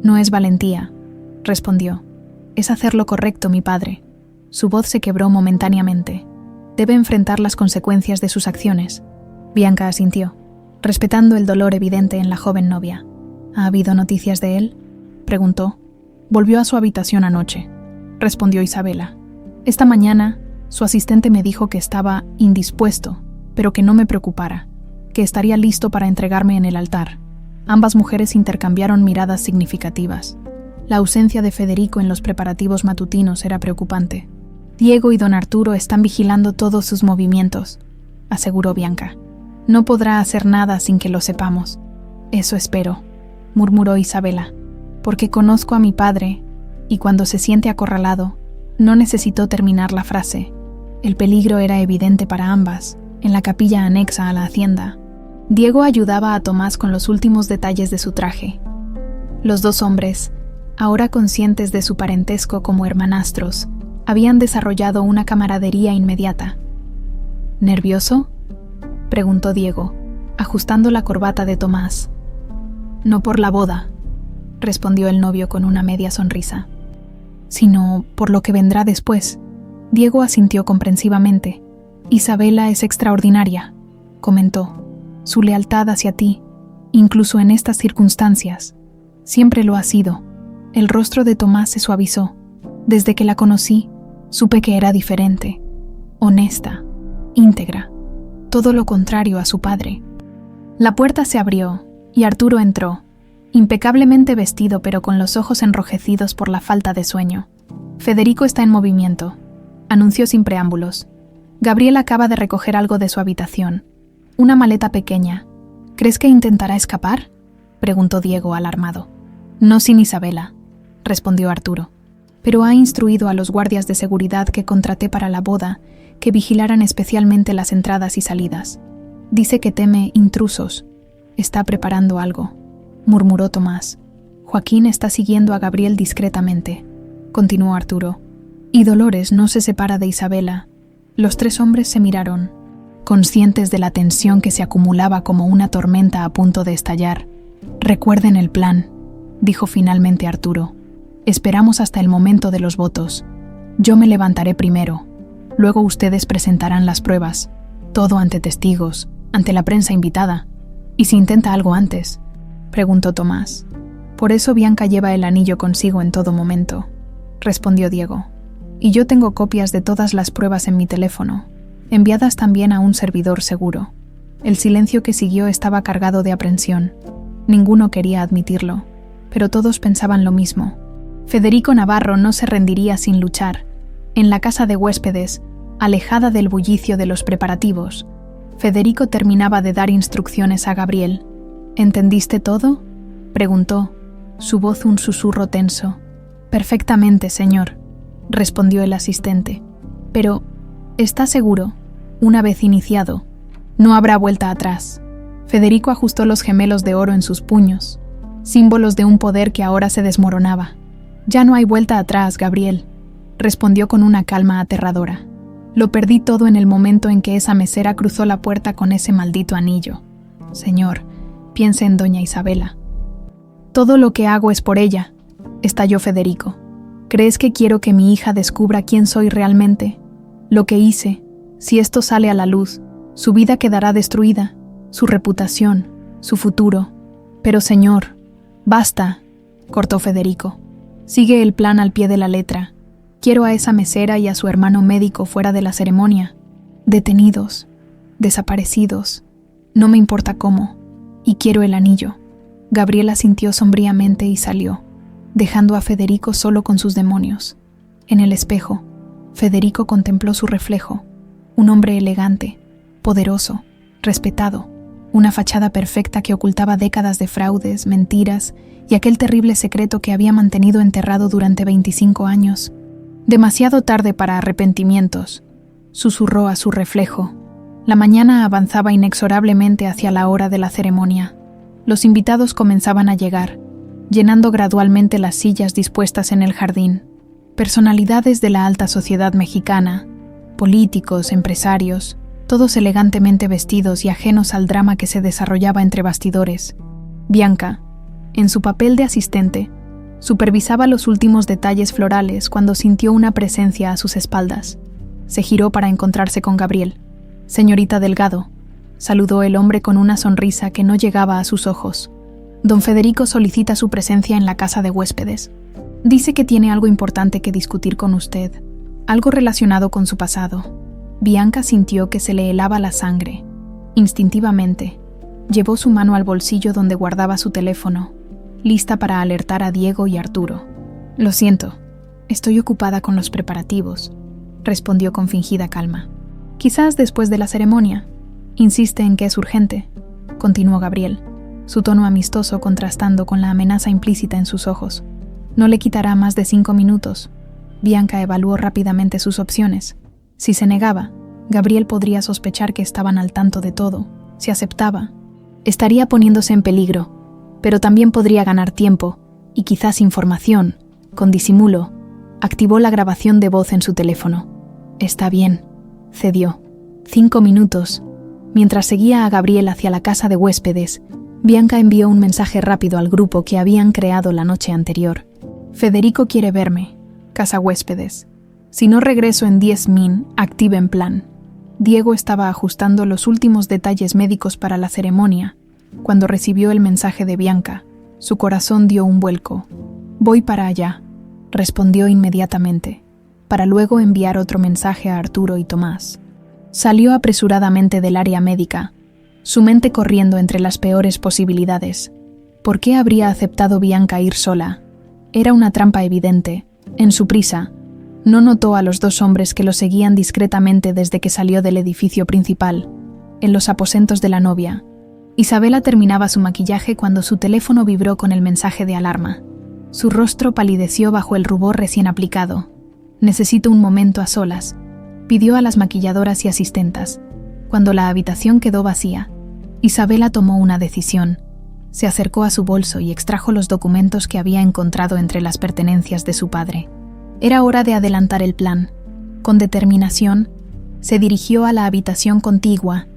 «No es valentía», respondió. «Es hacer lo correcto, mi padre». Su voz se quebró momentáneamente. «Debe enfrentar las consecuencias de sus acciones». Bianca asintió, respetando el dolor evidente en la joven novia. «¿Ha habido noticias de él?», preguntó. «Volvió a su habitación anoche», respondió Isabela. «Esta mañana, su asistente me dijo que estaba indispuesto, pero que no me preocupara, que estaría listo para entregarme en el altar». Ambas mujeres intercambiaron miradas significativas. La ausencia de Federico en los preparativos matutinos era preocupante. «Diego y don Arturo están vigilando todos sus movimientos», aseguró Bianca. «No podrá hacer nada sin que lo sepamos». «Eso espero», murmuró Isabela, «porque conozco a mi padre, y cuando se siente acorralado, no necesitó terminar la frase. El peligro era evidente para ambas, en la capilla anexa a la hacienda. Diego ayudaba a Tomás con los últimos detalles de su traje. Los 2 hombres, ahora conscientes de su parentesco como hermanastros, habían desarrollado una camaradería inmediata. «¿Nervioso?», preguntó Diego, ajustando la corbata de Tomás. «No por la boda», respondió el novio con una media sonrisa, «sino por lo que vendrá después». Diego asintió comprensivamente. Isabela es extraordinaria, comentó. Su lealtad hacia ti, incluso en estas circunstancias, siempre lo ha sido. El rostro de Tomás se suavizó. Desde que la conocí, supe que era diferente, honesta, íntegra, todo lo contrario a su padre. La puerta se abrió y Arturo entró, impecablemente vestido pero con los ojos enrojecidos por la falta de sueño. Federico está en movimiento, anunció sin preámbulos. Gabriel acaba de recoger algo de su habitación, una maleta pequeña. ¿Crees que intentará escapar?, preguntó Diego alarmado. No sin Isabela, respondió Arturo, pero ha instruido a los guardias de seguridad que contraté para la boda que vigilaran especialmente las entradas y salidas. Dice que teme intrusos. Está preparando algo, murmuró Tomás. Joaquín está siguiendo a Gabriel discretamente, continuó Arturo, y Dolores no se separa de Isabela. Los tres hombres se miraron, conscientes de la tensión que se acumulaba como una tormenta a punto de estallar. Recuerden el plan, dijo finalmente Arturo. Esperamos hasta el momento de los votos. Yo me levantaré primero. Luego ustedes presentarán las pruebas. Todo ante testigos, ante la prensa invitada. ¿Y si intenta algo antes?, preguntó Tomás. Por eso Bianca lleva el anillo consigo en todo momento, respondió Diego. Y yo tengo copias de todas las pruebas en mi teléfono, enviadas también a un servidor seguro. El silencio que siguió estaba cargado de aprensión. Ninguno quería admitirlo, pero todos pensaban lo mismo. Federico Navarro no se rendiría sin luchar. En la casa de huéspedes, alejada del bullicio de los preparativos, Federico terminaba de dar instrucciones a Gabriel. ¿Entendiste todo?, preguntó, su voz un susurro tenso. Perfectamente, señor, respondió el asistente. Pero, ¿está seguro? Una vez iniciado, no habrá vuelta atrás. Federico ajustó los gemelos de oro en sus puños, símbolos de un poder que ahora se desmoronaba. Ya no hay vuelta atrás, Gabriel, respondió con una calma aterradora. Lo perdí todo en el momento en que esa mesera cruzó la puerta con ese maldito anillo. Señor, piense en doña Isabela. Todo lo que hago es por ella, estalló Federico. ¿Crees que quiero que mi hija descubra quién soy realmente? Lo que hice, si esto sale a la luz, su vida quedará destruida, su reputación, su futuro. Pero señor, basta, cortó Federico. Sigue el plan al pie de la letra. Quiero a esa mesera y a su hermano médico fuera de la ceremonia. Detenidos, desaparecidos, no me importa cómo. Y quiero el anillo. Gabriel asintió sombríamente y salió, dejando a Federico solo con sus demonios. En el espejo, Federico contempló su reflejo, un hombre elegante, poderoso, respetado, una fachada perfecta que ocultaba décadas de fraudes, mentiras y aquel terrible secreto que había mantenido enterrado durante 25 años. Demasiado tarde para arrepentimientos, susurró a su reflejo. La mañana avanzaba inexorablemente hacia la hora de la ceremonia. Los invitados comenzaban a llegar, llenando gradualmente las sillas dispuestas en el jardín. Personalidades de la alta sociedad mexicana, políticos, empresarios, todos elegantemente vestidos y ajenos al drama que se desarrollaba entre bastidores. Bianca, en su papel de asistente, supervisaba los últimos detalles florales cuando sintió una presencia a sus espaldas. Se giró para encontrarse con Gabriel. «Señorita Delgado», saludó el hombre con una sonrisa que no llegaba a sus ojos. «Don Federico solicita su presencia en la casa de huéspedes. Dice que tiene algo importante que discutir con usted, algo relacionado con su pasado». Bianca sintió que se le helaba la sangre. Instintivamente, llevó su mano al bolsillo donde guardaba su teléfono, lista para alertar a Diego y Arturo. «Lo siento, estoy ocupada con los preparativos», respondió con fingida calma. «Quizás después de la ceremonia. Insiste en que es urgente», continuó Gabriel, su tono amistoso contrastando con la amenaza implícita en sus ojos. «No le quitará más de 5 minutos». Bianca evaluó rápidamente sus opciones. Si se negaba, Gabriel podría sospechar que estaban al tanto de todo. Si aceptaba, estaría poniéndose en peligro, pero también podría ganar tiempo y quizás información. Con disimulo, activó la grabación de voz en su teléfono. «Está bien», cedió. 5 minutos. Mientras seguía a Gabriel hacia la casa de huéspedes, Bianca envió un mensaje rápido al grupo que habían creado la noche anterior. «Federico quiere verme. Casa huéspedes. Si no regreso en 10 min, activen plan». Diego estaba ajustando los últimos detalles médicos para la ceremonia, cuando recibió el mensaje de Bianca. Su corazón dio un vuelco. «Voy para allá», respondió inmediatamente, para luego enviar otro mensaje a Arturo y Tomás. Salió apresuradamente del área médica, su mente corriendo entre las peores posibilidades. ¿Por qué habría aceptado Bianca ir sola? Era una trampa evidente. En su prisa, no notó a los dos hombres que lo seguían discretamente desde que salió del edificio principal, en los aposentos de la novia. Isabela terminaba su maquillaje cuando su teléfono vibró con el mensaje de alarma. Su rostro palideció bajo el rubor recién aplicado. «Necesito un momento a solas», pidió a las maquilladoras y asistentas. Cuando la habitación quedó vacía, Isabela tomó una decisión. Se acercó a su bolso y extrajo los documentos que había encontrado entre las pertenencias de su padre. Era hora de adelantar el plan. Con determinación, se dirigió a la habitación contigua,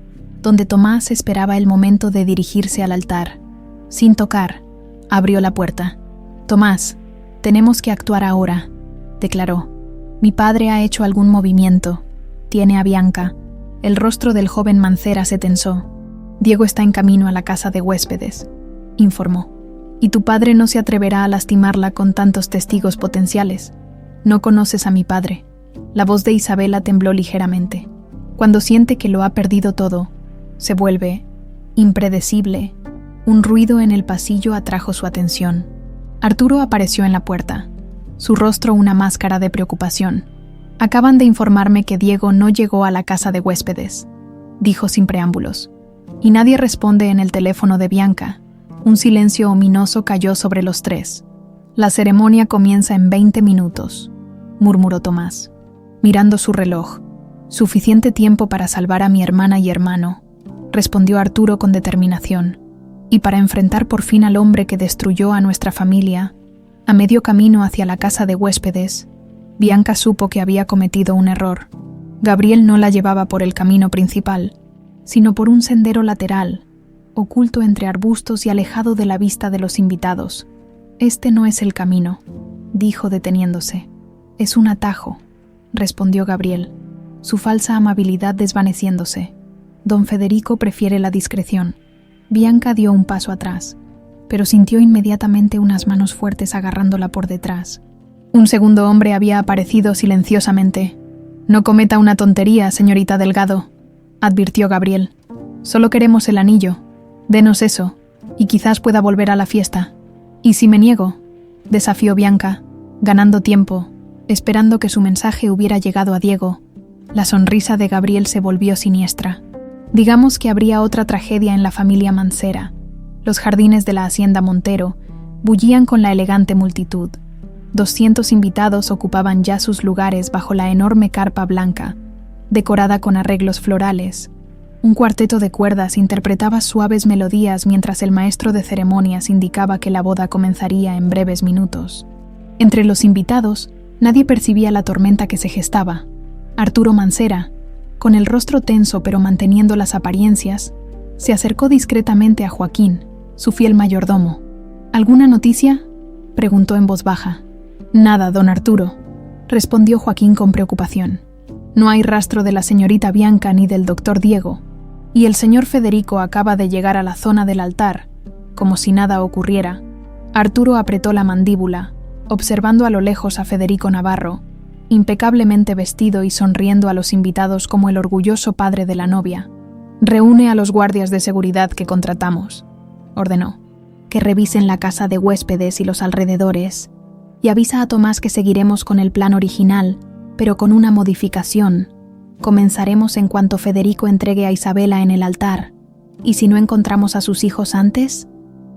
donde Tomás esperaba el momento de dirigirse al altar. Sin tocar, abrió la puerta. «Tomás, tenemos que actuar ahora», declaró. «Mi padre ha hecho algún movimiento. Tiene a Bianca». El rostro del joven Mancera se tensó. «Diego está en camino a la casa de huéspedes», informó. «Y tu padre no se atreverá a lastimarla con tantos testigos potenciales. No conoces a mi padre». La voz de Isabela tembló ligeramente. Cuando siente que lo ha perdido todo, se vuelve impredecible. Un ruido en el pasillo atrajo su atención. Arturo apareció en la puerta, su rostro una máscara de preocupación. «Acaban de informarme que Diego no llegó a la casa de huéspedes», dijo sin preámbulos. Y nadie responde en el teléfono de Bianca. Un silencio ominoso cayó sobre los tres. «La ceremonia comienza en 20 minutos», murmuró Tomás, mirando su reloj. «Suficiente tiempo para salvar a mi hermana y hermano», respondió Arturo con determinación. «Y para enfrentar por fin al hombre que destruyó a nuestra familia». A medio camino hacia la casa de huéspedes, Bianca supo que había cometido un error. Gabriel no la llevaba por el camino principal, sino por un sendero lateral, oculto entre arbustos y alejado de la vista de los invitados. «Este no es el camino», dijo deteniéndose. «Es un atajo», respondió Gabriel, su falsa amabilidad desvaneciéndose. «Don Federico prefiere la discreción». Bianca dio un paso atrás, pero sintió inmediatamente unas manos fuertes agarrándola por detrás. Un segundo hombre había aparecido silenciosamente. «No cometa una tontería, señorita Delgado», advirtió Gabriel. «Solo queremos el anillo. Denos eso, y quizás pueda volver a la fiesta». «¿Y si me niego?», desafió Bianca, ganando tiempo, esperando que su mensaje hubiera llegado a Diego. La sonrisa de Gabriel se volvió siniestra. Digamos que habría otra tragedia en la familia Mancera. Los jardines de la hacienda Montero bullían con la elegante multitud. 200 invitados ocupaban ya sus lugares bajo la enorme carpa blanca, decorada con arreglos florales. Un cuarteto de cuerdas interpretaba suaves melodías mientras el maestro de ceremonias indicaba que la boda comenzaría en breves minutos. Entre los invitados, nadie percibía la tormenta que se gestaba. Arturo Mancera, con el rostro tenso pero manteniendo las apariencias, se acercó discretamente a Joaquín, su fiel mayordomo. «¿Alguna noticia?», preguntó en voz baja. «Nada, don Arturo», respondió Joaquín con preocupación. «No hay rastro de la señorita Bianca ni del doctor Diego, y el señor Federico acaba de llegar a la zona del altar, como si nada ocurriera». Arturo apretó la mandíbula, observando a lo lejos a Federico Navarro, impecablemente vestido y sonriendo a los invitados como el orgulloso padre de la novia. «Reúne a los guardias de seguridad que contratamos», ordenó, «que revisen la casa de huéspedes y los alrededores, y avisa a Tomás que seguiremos con el plan original, pero con una modificación. Comenzaremos en cuanto Federico entregue a Isabela en el altar. ¿Y si no encontramos a sus hijos antes?»,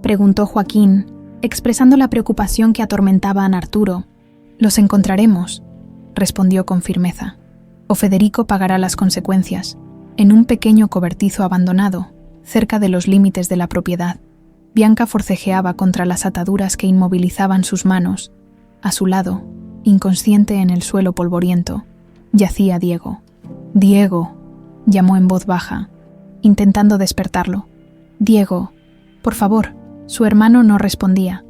preguntó Joaquín, expresando la preocupación que atormentaba a Arturo. «Los encontraremos», respondió con firmeza, «o Federico pagará las consecuencias, en un pequeño cobertizo abandonado, cerca de los límites de la propiedad». Bianca forcejeaba contra las ataduras que inmovilizaban sus manos. A su lado, inconsciente en el suelo polvoriento, yacía Diego. «Diego», llamó en voz baja, intentando despertarlo. «Diego, por favor». Su hermano no respondía.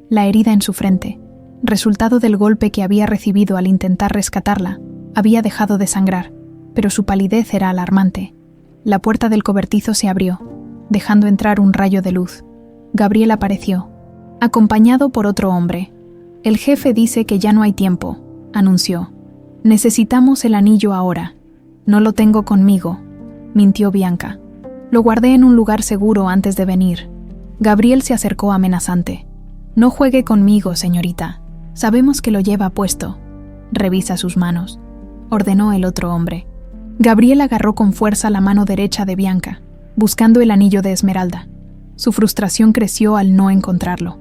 La herida en su frente, resultado del golpe que había recibido al intentar rescatarla, había dejado de sangrar. pero su palidez era alarmante. La puerta del cobertizo se abrió, dejando entrar un rayo de luz. Gabriel apareció, acompañado por otro hombre. «El jefe dice que ya no hay tiempo», anunció. «Necesitamos el anillo ahora». «No lo tengo conmigo», mintió Bianca. «Lo guardé en un lugar seguro antes de venir». Gabriel se acercó amenazante. «No juegue conmigo, señorita. Sabemos que lo lleva puesto. Revisa sus manos», ordenó el otro hombre. Gabriel agarró con fuerza la mano derecha de Bianca, buscando el anillo de esmeralda. Su frustración creció al no encontrarlo.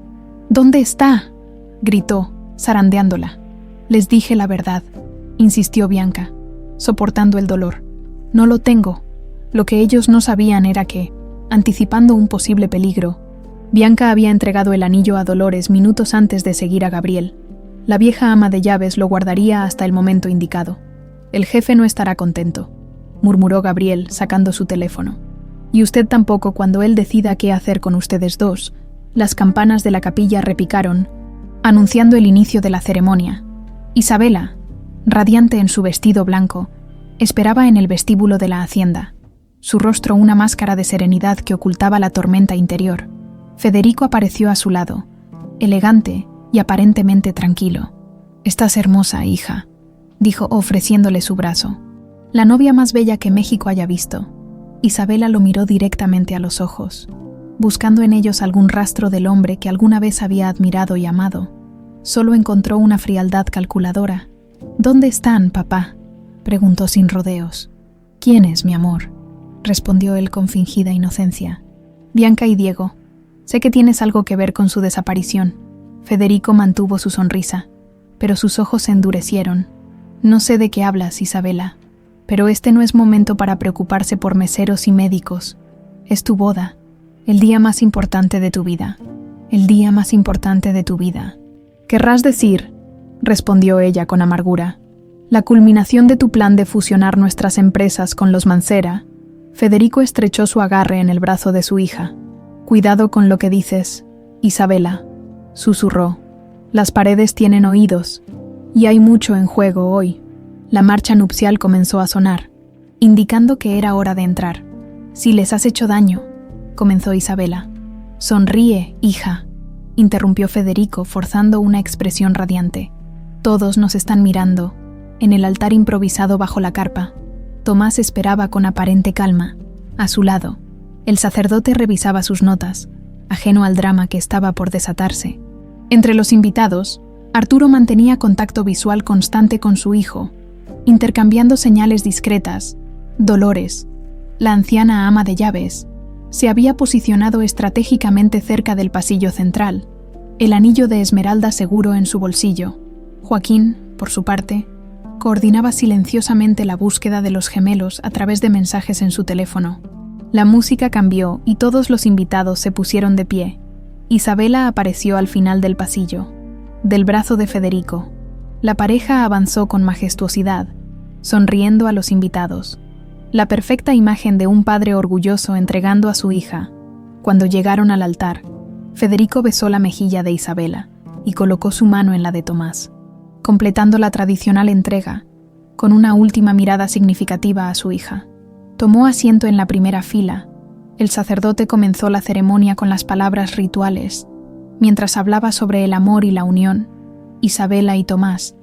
«¿Dónde está?», gritó, zarandeándola. «Les dije la verdad», insistió Bianca, soportando el dolor. «No lo tengo». Lo que ellos no sabían era que, anticipando un posible peligro, Bianca había entregado el anillo a Dolores minutos antes de seguir a Gabriel. La vieja ama de llaves lo guardaría hasta el momento indicado. «El jefe no estará contento», murmuró Gabriel, sacando su teléfono. «Y usted tampoco cuando él decida qué hacer con ustedes dos». Las campanas de la capilla repicaron, anunciando el inicio de la ceremonia. Isabela, radiante en su vestido blanco, esperaba en el vestíbulo de la hacienda, su rostro una máscara de serenidad que ocultaba la tormenta interior. Federico apareció a su lado, elegante y aparentemente tranquilo. «Estás hermosa, hija», dijo ofreciéndole su brazo. «La novia más bella que México haya visto». Isabela lo miró directamente a los ojos, buscando en ellos algún rastro del hombre que alguna vez había admirado y amado. Solo encontró una frialdad calculadora. «¿Dónde están, papá?», preguntó sin rodeos. «¿Quiénes, mi amor?», respondió él con fingida inocencia. «Bianca y Diego. Sé que tienes algo que ver con su desaparición». Federico mantuvo su sonrisa, pero sus ojos se endurecieron. «No sé de qué hablas, Isabela, pero este no es momento para preocuparse por meseros y médicos. Es tu boda, el día más importante de tu vida. El día más importante de tu vida». «Querrás decir», respondió ella con amargura, «la culminación de tu plan de fusionar nuestras empresas con los Mancera». Federico estrechó su agarre en el brazo de su hija. «Cuidado con lo que dices, Isabela», susurró. «Las paredes tienen oídos, y hay mucho en juego hoy». La marcha nupcial comenzó a sonar, indicando que era hora de entrar. «Si les has hecho daño», comenzó Isabela. «Sonríe, hija», interrumpió Federico, forzando una expresión radiante. «Todos nos están mirando, en el altar improvisado bajo la carpa». Tomás esperaba con aparente calma. A su lado, el sacerdote revisaba sus notas, ajeno al drama que estaba por desatarse. Entre los invitados, Arturo mantenía contacto visual constante con su hijo, intercambiando señales discretas. Dolores, la anciana ama de llaves, se había posicionado estratégicamente cerca del pasillo central, el anillo de esmeralda seguro en su bolsillo. Joaquín, por su parte, coordinaba silenciosamente la búsqueda de los gemelos a través de mensajes en su teléfono. La música cambió y todos los invitados se pusieron de pie. Isabela apareció al final del pasillo, del brazo de Federico. La pareja avanzó con majestuosidad, sonriendo a los invitados. La perfecta imagen de un padre orgulloso entregando a su hija. Cuando llegaron al altar, Federico besó la mejilla de Isabela y colocó su mano en la de Tomás, completando la tradicional entrega, con una última mirada significativa a su hija. Tomó asiento en la primera fila. El sacerdote comenzó la ceremonia con las palabras rituales. Mientras hablaba sobre el amor y la unión, Isabela y Tomás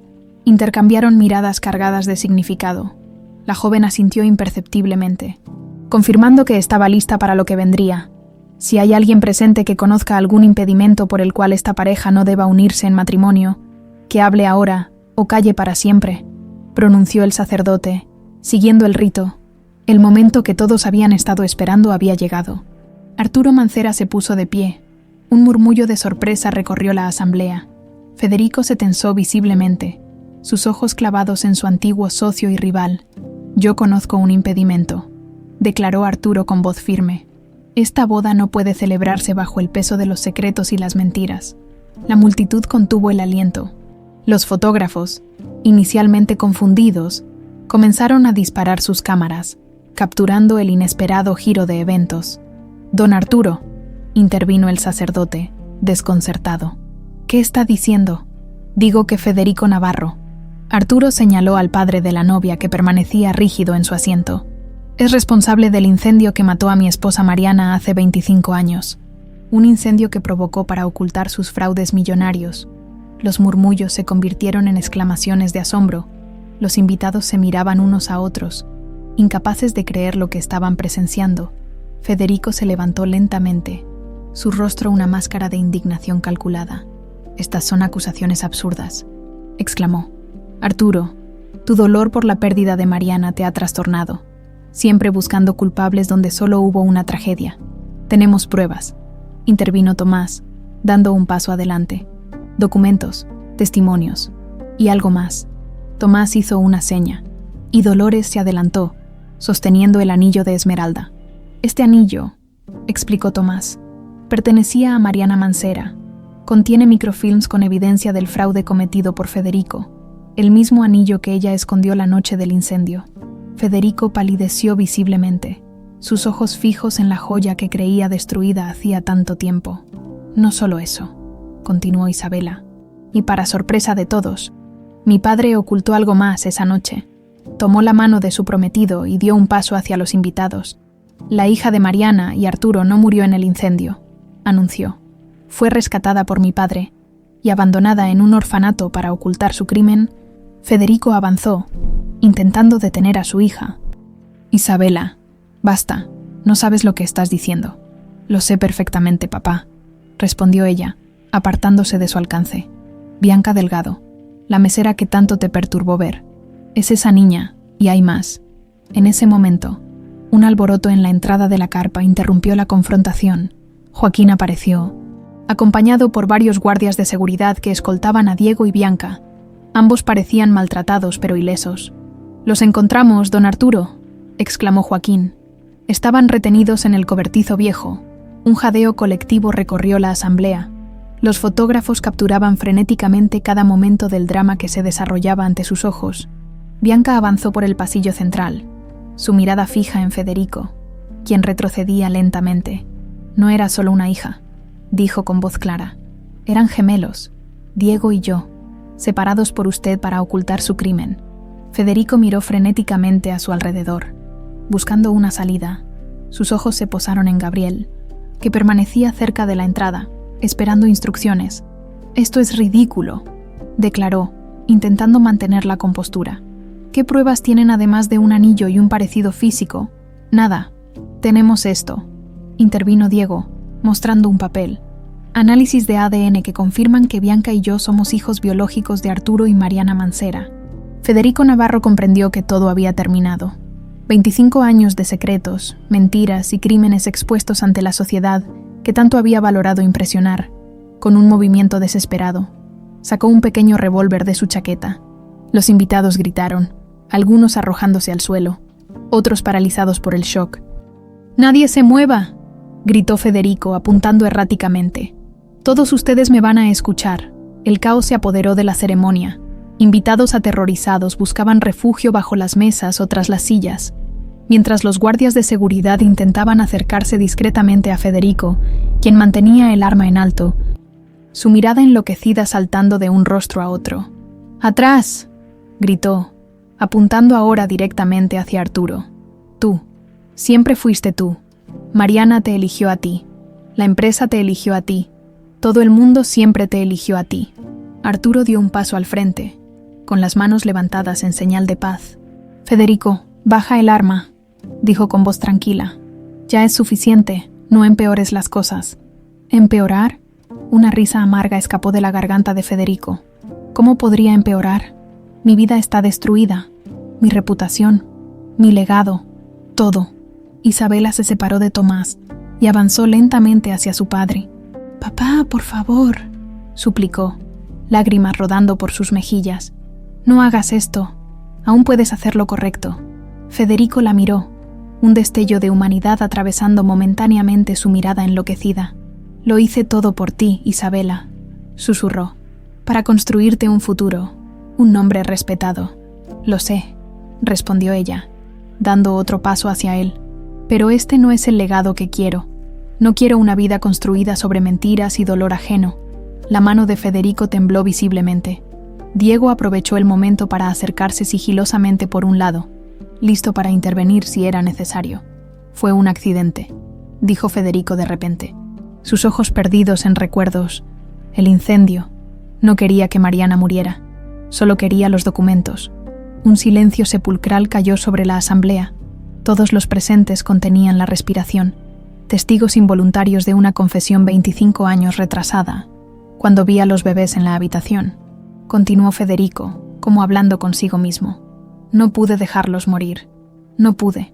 intercambiaron miradas cargadas de significado. La joven asintió imperceptiblemente, confirmando que estaba lista para lo que vendría. Si hay alguien presente que conozca algún impedimento por el cual esta pareja no deba unirse en matrimonio, que hable ahora o calle para siempre, pronunció el sacerdote, siguiendo el rito. El momento que todos habían estado esperando había llegado. Arturo Mancera se puso de pie. Un murmullo de sorpresa recorrió la asamblea. Federico se tensó visiblemente, sus ojos clavados en su antiguo socio y rival. «Yo conozco un impedimento», declaró Arturo con voz firme. «Esta boda no puede celebrarse bajo el peso de los secretos y las mentiras». La multitud contuvo el aliento. Los fotógrafos, inicialmente confundidos, comenzaron a disparar sus cámaras, capturando el inesperado giro de eventos. «Don Arturo», intervino el sacerdote, desconcertado. «¿Qué está diciendo?» «Digo que Federico Navarro», Arturo señaló al padre de la novia, que permanecía rígido en su asiento. Es responsable del incendio que mató a mi esposa Mariana hace 25 años. Un incendio que provocó para ocultar sus fraudes millonarios. Los murmullos se convirtieron en exclamaciones de asombro. Los invitados se miraban unos a otros, incapaces de creer lo que estaban presenciando. Federico se levantó lentamente, su rostro una máscara de indignación calculada. «Estas son acusaciones absurdas», exclamó. «Arturo, tu dolor por la pérdida de Mariana te ha trastornado, siempre buscando culpables donde solo hubo una tragedia. Tenemos pruebas», intervino Tomás, dando un paso adelante. «Documentos, testimonios y algo más». Tomás hizo una seña, y Dolores se adelantó, sosteniendo el anillo de esmeralda. «Este anillo», explicó Tomás, «pertenecía a Mariana Mancera. Contiene microfilms con evidencia del fraude cometido por Federico, el mismo anillo que ella escondió la noche del incendio». Federico palideció visiblemente, sus ojos fijos en la joya que creía destruida hacía tanto tiempo. «No solo eso», continuó Isabela, «y para sorpresa de todos, mi padre ocultó algo más esa noche. Tomó la mano de su prometido y dio un paso hacia los invitados. La hija de Mariana y Arturo no murió en el incendio», anunció. «Fue rescatada por mi padre y abandonada en un orfanato para ocultar su crimen». Federico avanzó, intentando detener a su hija. «Isabela, basta, no sabes lo que estás diciendo». «Lo sé perfectamente, papá», respondió ella, apartándose de su alcance. «Bianca Delgado, la mesera que tanto te perturbó ver. Es esa niña, y hay más». En ese momento, un alboroto en la entrada de la carpa interrumpió la confrontación. Joaquín apareció, acompañado por varios guardias de seguridad que escoltaban a Diego y Bianca. Ambos parecían maltratados pero ilesos. «Los encontramos, don Arturo», exclamó Joaquín. Estaban retenidos en el cobertizo viejo. Un jadeo colectivo recorrió la asamblea. Los fotógrafos capturaban frenéticamente cada momento del drama que se desarrollaba ante sus ojos. Bianca avanzó por el pasillo central, su mirada fija en Federico, quien retrocedía lentamente. «No era solo una hija», dijo con voz clara. «Eran gemelos, Diego y yo, separados por usted para ocultar su crimen». Federico miró frenéticamente a su alrededor, buscando una salida. Sus ojos se posaron en Gabriel, que permanecía cerca de la entrada, esperando instrucciones. «Esto es ridículo», declaró, intentando mantener la compostura. «¿Qué pruebas tienen además de un anillo y un parecido físico?» «Nada. Tenemos esto», intervino Diego, mostrando un papel. «Análisis de ADN que confirman que Bianca y yo somos hijos biológicos de Arturo y Mariana Mancera». Federico Navarro comprendió que todo había terminado. 25 años de secretos, mentiras y crímenes expuestos ante la sociedad que tanto había valorado impresionar. Con un movimiento desesperado, sacó un pequeño revólver de su chaqueta. Los invitados gritaron, algunos arrojándose al suelo, otros paralizados por el shock. «¡Nadie se mueva!», gritó Federico, apuntando erráticamente. «Todos ustedes me van a escuchar». El caos se apoderó de la ceremonia. Invitados aterrorizados buscaban refugio bajo las mesas o tras las sillas, mientras los guardias de seguridad intentaban acercarse discretamente a Federico, quien mantenía el arma en alto, su mirada enloquecida saltando de un rostro a otro. «¡Atrás!», gritó, apuntando ahora directamente hacia Arturo. «Tú, siempre fuiste tú. Mariana te eligió a ti. La empresa te eligió a ti. Todo el mundo siempre te eligió a ti». Arturo dio un paso al frente, con las manos levantadas en señal de paz. «Federico, baja el arma», dijo con voz tranquila. «Ya es suficiente, no empeores las cosas». «¿Empeorar?», una risa amarga escapó de la garganta de Federico. «¿Cómo podría empeorar? Mi vida está destruida, mi reputación, mi legado, todo». Isabela se separó de Tomás y avanzó lentamente hacia su padre. «Papá, por favor», suplicó, lágrimas rodando por sus mejillas. «No hagas esto, aún puedes hacer lo correcto». Federico la miró, un destello de humanidad atravesando momentáneamente su mirada enloquecida. «Lo hice todo por ti, Isabela», susurró, «para construirte un futuro, un nombre respetado». «Lo sé», respondió ella, dando otro paso hacia él. «Pero este no es el legado que quiero. No quiero una vida construida sobre mentiras y dolor ajeno». La mano de Federico tembló visiblemente. Diego aprovechó el momento para acercarse sigilosamente por un lado, listo para intervenir si era necesario. Fue un accidente, dijo Federico de repente, sus ojos perdidos en recuerdos. El incendio. No quería que Mariana muriera, solo quería los documentos. Un silencio sepulcral cayó sobre la asamblea. Todos los presentes contenían la respiración, testigos involuntarios de una confesión 25 años retrasada. Cuando vi a los bebés en la habitación, continuó Federico, como hablando consigo mismo. No pude dejarlos morir. No pude,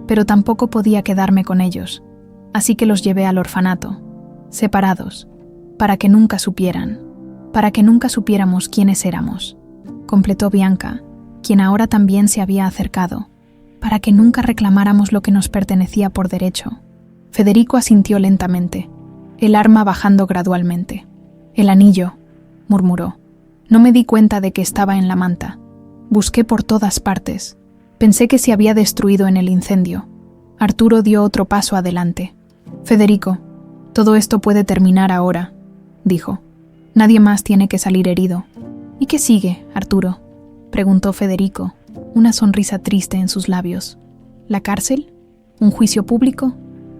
pero tampoco podía quedarme con ellos. Así que los llevé al orfanato, separados, para que nunca supieran, para que nunca supiéramos quiénes éramos, completó Bianca, quien ahora también se había acercado, para que nunca reclamáramos lo que nos pertenecía por derecho. Federico asintió lentamente, el arma bajando gradualmente. El anillo, murmuró. No me di cuenta de que estaba en la manta. Busqué por todas partes. Pensé que se había destruido en el incendio. Arturo dio otro paso adelante. Federico, todo esto puede terminar ahora, dijo. Nadie más tiene que salir herido. ¿Y qué sigue, Arturo?, preguntó Federico, una sonrisa triste en sus labios. ¿La cárcel? ¿Un juicio público?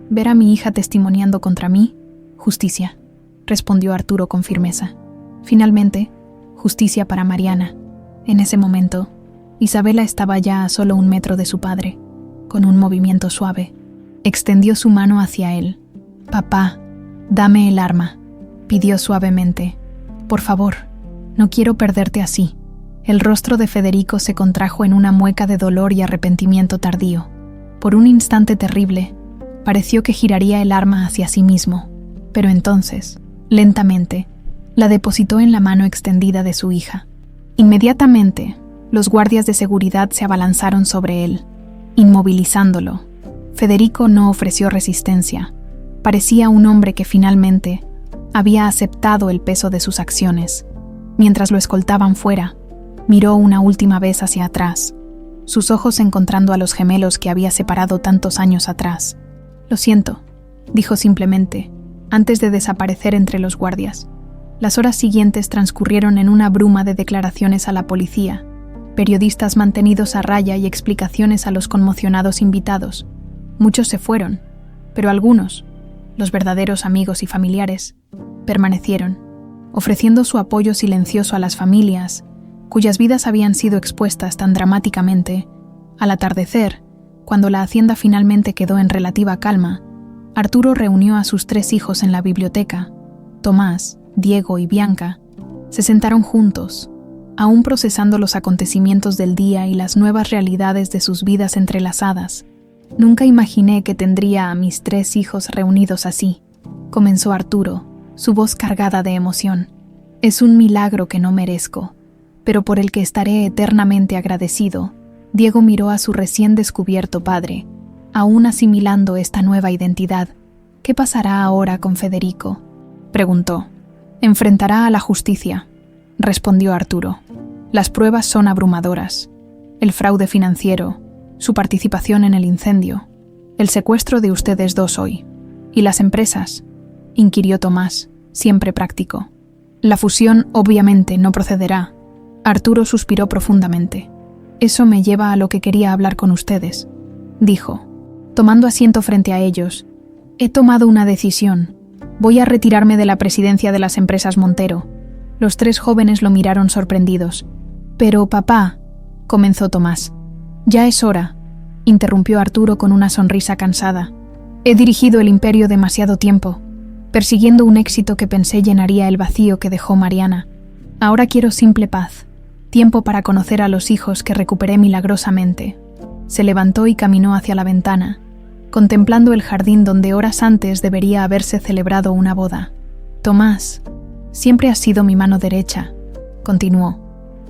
¿Ver a mi hija testimoniando contra mí? Justicia, respondió Arturo con firmeza. Finalmente, justicia para Mariana. En ese momento, Isabela estaba ya a solo 1 metro de su padre. Con un movimiento suave, extendió su mano hacia él. «Papá, dame el arma», pidió suavemente. «Por favor, no quiero perderte así». El rostro de Federico se contrajo en una mueca de dolor y arrepentimiento tardío. Por un instante terrible, pareció que giraría el arma hacia sí mismo, pero entonces, lentamente, la depositó en la mano extendida de su hija. Inmediatamente, los guardias de seguridad se abalanzaron sobre él, inmovilizándolo. Federico no ofreció resistencia. Parecía un hombre que finalmente había aceptado el peso de sus acciones. Mientras lo escoltaban fuera, miró una última vez hacia atrás, sus ojos encontrando a los gemelos que había separado tantos años atrás. «Lo siento», dijo simplemente, antes de desaparecer entre los guardias. Las horas siguientes transcurrieron en una bruma de declaraciones a la policía, periodistas mantenidos a raya y explicaciones a los conmocionados invitados. Muchos se fueron, pero algunos, los verdaderos amigos y familiares, permanecieron, ofreciendo su apoyo silencioso a las familias, cuyas vidas habían sido expuestas tan dramáticamente. Al atardecer, cuando la hacienda finalmente quedó en relativa calma, Arturo reunió a sus 3 hijos en la biblioteca. Tomás, Diego y Bianca se sentaron juntos, aún procesando los acontecimientos del día y las nuevas realidades de sus vidas entrelazadas. «Nunca imaginé que tendría a mis 3 hijos reunidos así», comenzó Arturo, su voz cargada de emoción. «Es un milagro que no merezco, pero por el que estaré eternamente agradecido». Diego miró a su recién descubierto padre, aún asimilando esta nueva identidad. «¿Qué pasará ahora con Federico?», preguntó. «Enfrentará a la justicia», respondió Arturo. «Las pruebas son abrumadoras. El fraude financiero, su participación en el incendio, el secuestro de ustedes 2 hoy. ¿Y las empresas?», inquirió Tomás, siempre práctico. «La fusión obviamente no procederá». Arturo suspiró profundamente. «Eso me lleva a lo que quería hablar con ustedes», dijo, tomando asiento frente a ellos. «He tomado una decisión. Voy a retirarme de la presidencia de las empresas Montero». Los 3 jóvenes lo miraron sorprendidos. «Pero, papá», comenzó Tomás. «Ya es hora», interrumpió Arturo con una sonrisa cansada. «He dirigido el imperio demasiado tiempo, persiguiendo un éxito que pensé llenaría el vacío que dejó Mariana. Ahora quiero simple paz, tiempo para conocer a los hijos que recuperé milagrosamente». Se levantó y caminó hacia la ventana, contemplando el jardín donde horas antes debería haberse celebrado una boda. «Tomás, siempre has sido mi mano derecha», continuó.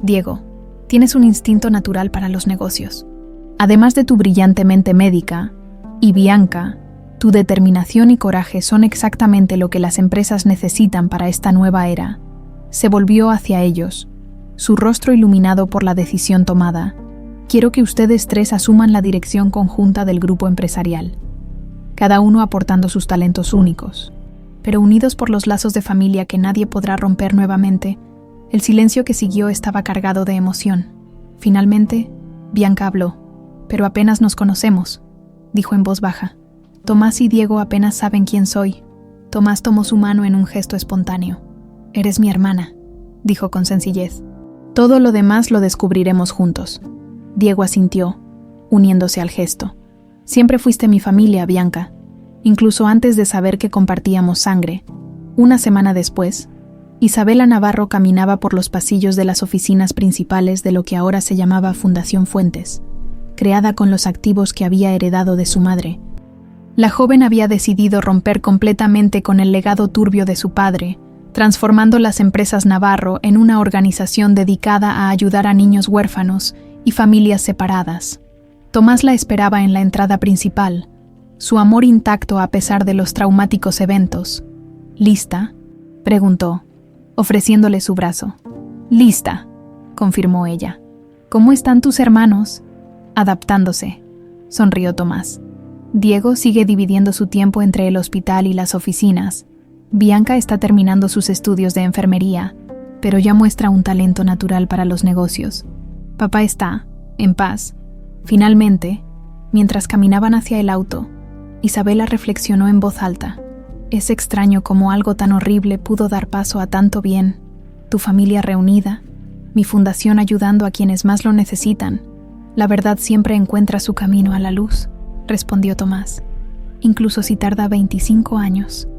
«Diego, tienes un instinto natural para los negocios. Además de tu brillante mente médica, y Bianca, tu determinación y coraje son exactamente lo que las empresas necesitan para esta nueva era». Se volvió hacia ellos, su rostro iluminado por la decisión tomada. «Quiero que ustedes 3 asuman la dirección conjunta del grupo empresarial, cada uno aportando sus talentos únicos, pero unidos por los lazos de familia que nadie podrá romper nuevamente. El silencio que siguió estaba cargado de emoción. Finalmente, Bianca habló. «Pero apenas nos conocemos», dijo en voz baja. «Tomás y Diego apenas saben quién soy». Tomás tomó su mano en un gesto espontáneo. «Eres mi hermana», dijo con sencillez. «Todo lo demás lo descubriremos juntos». Diego asintió, uniéndose al gesto. «Siempre fuiste mi familia, Bianca, incluso antes de saber que compartíamos sangre». Una semana después, Isabela Navarro caminaba por los pasillos de las oficinas principales de lo que ahora se llamaba Fundación Fuentes, creada con los activos que había heredado de su madre. La joven había decidido romper completamente con el legado turbio de su padre, transformando las empresas Navarro en una organización dedicada a ayudar a niños huérfanos y familias separadas. Tomás la esperaba en la entrada principal, su amor intacto a pesar de los traumáticos eventos. «¿Lista?», preguntó, ofreciéndole su brazo. «Lista», confirmó ella. «¿Cómo están tus hermanos?» «Adaptándose», sonrió Tomás. «Diego sigue dividiendo su tiempo entre el hospital y las oficinas. Bianca está terminando sus estudios de enfermería, pero ya muestra un talento natural para los negocios. Papá está, en paz». Finalmente, mientras caminaban hacia el auto, Isabela reflexionó en voz alta. «Es extraño cómo algo tan horrible pudo dar paso a tanto bien. Tu familia reunida, mi fundación ayudando a quienes más lo necesitan. La verdad siempre encuentra su camino a la luz», respondió Tomás, «incluso si tarda 25 años».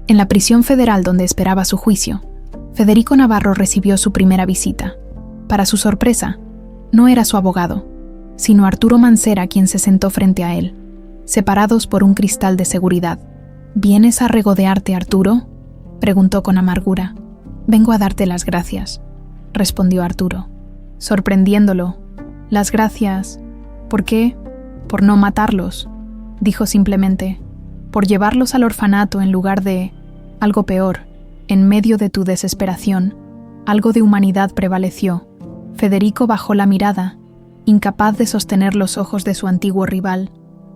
En la prisión federal donde esperaba su juicio, Federico Navarro recibió su primera visita. Para su sorpresa, no era su abogado, sino Arturo Mancera quien se sentó frente a él, separados por un cristal de seguridad. «¿Vienes a regodearte, Arturo?», preguntó con amargura. «Vengo a darte las gracias», respondió Arturo, sorprendiéndolo. «Las gracias. ¿Por qué? Por no matarlos», dijo simplemente. «Por llevarlos al orfanato en lugar de algo peor. En medio de tu desesperación, algo de humanidad prevaleció». Federico bajó la mirada, incapaz de sostener los ojos de su antiguo rival.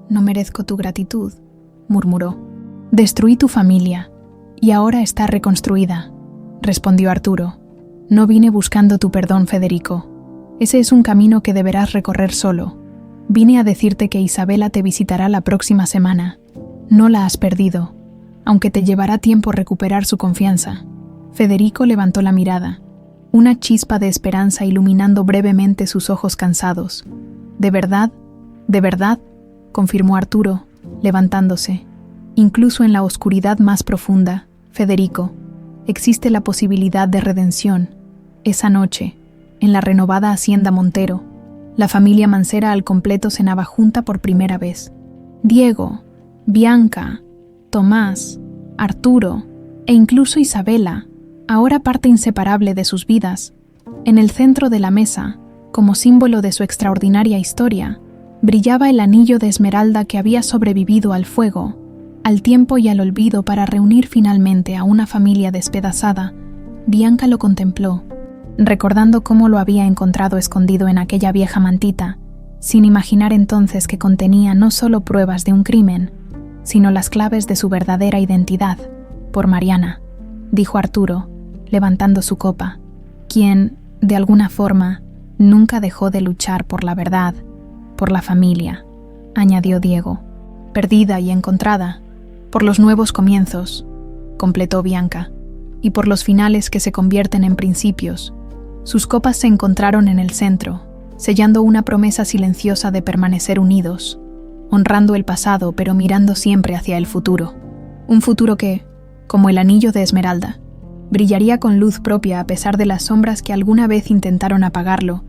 «No merezco tu gratitud», murmuró. «Destruí tu familia, y ahora está reconstruida», respondió Arturo. «No vine buscando tu perdón, Federico. Ese es un camino que deberás recorrer solo. Vine a decirte que Isabela te visitará la próxima semana. No la has perdido, aunque te llevará tiempo recuperar su confianza». Federico levantó la mirada, una chispa de esperanza iluminando brevemente sus ojos cansados. «¿De verdad? ¿De verdad?», confirmó Arturo, levantándose. «Incluso en la oscuridad más profunda, Federico, existe la posibilidad de redención». Esa noche, en la renovada Hacienda Montero, la familia Mancera al completo cenaba junta por primera vez. Diego, Bianca, Tomás, Arturo e incluso Isabela, ahora parte inseparable de sus vidas. En el centro de la mesa, como símbolo de su extraordinaria historia, brillaba el anillo de esmeralda que había sobrevivido al fuego, al tiempo y al olvido para reunir finalmente a una familia despedazada. Bianca lo contempló, recordando cómo lo había encontrado escondido en aquella vieja mantita, sin imaginar entonces que contenía no solo pruebas de un crimen, sino las claves de su verdadera identidad. «Por Mariana», dijo Arturo, levantando su copa, quien, de alguna forma, nunca dejó de luchar por la verdad, por la familia, añadió Diego. «Perdida y encontrada, por los nuevos comienzos», completó Bianca, «y por los finales que se convierten en principios». Sus copas se encontraron en el centro, sellando una promesa silenciosa de permanecer unidos, honrando el pasado pero mirando siempre hacia el futuro. Un futuro que, como el anillo de esmeralda, brillaría con luz propia a pesar de las sombras que alguna vez intentaron apagarlo,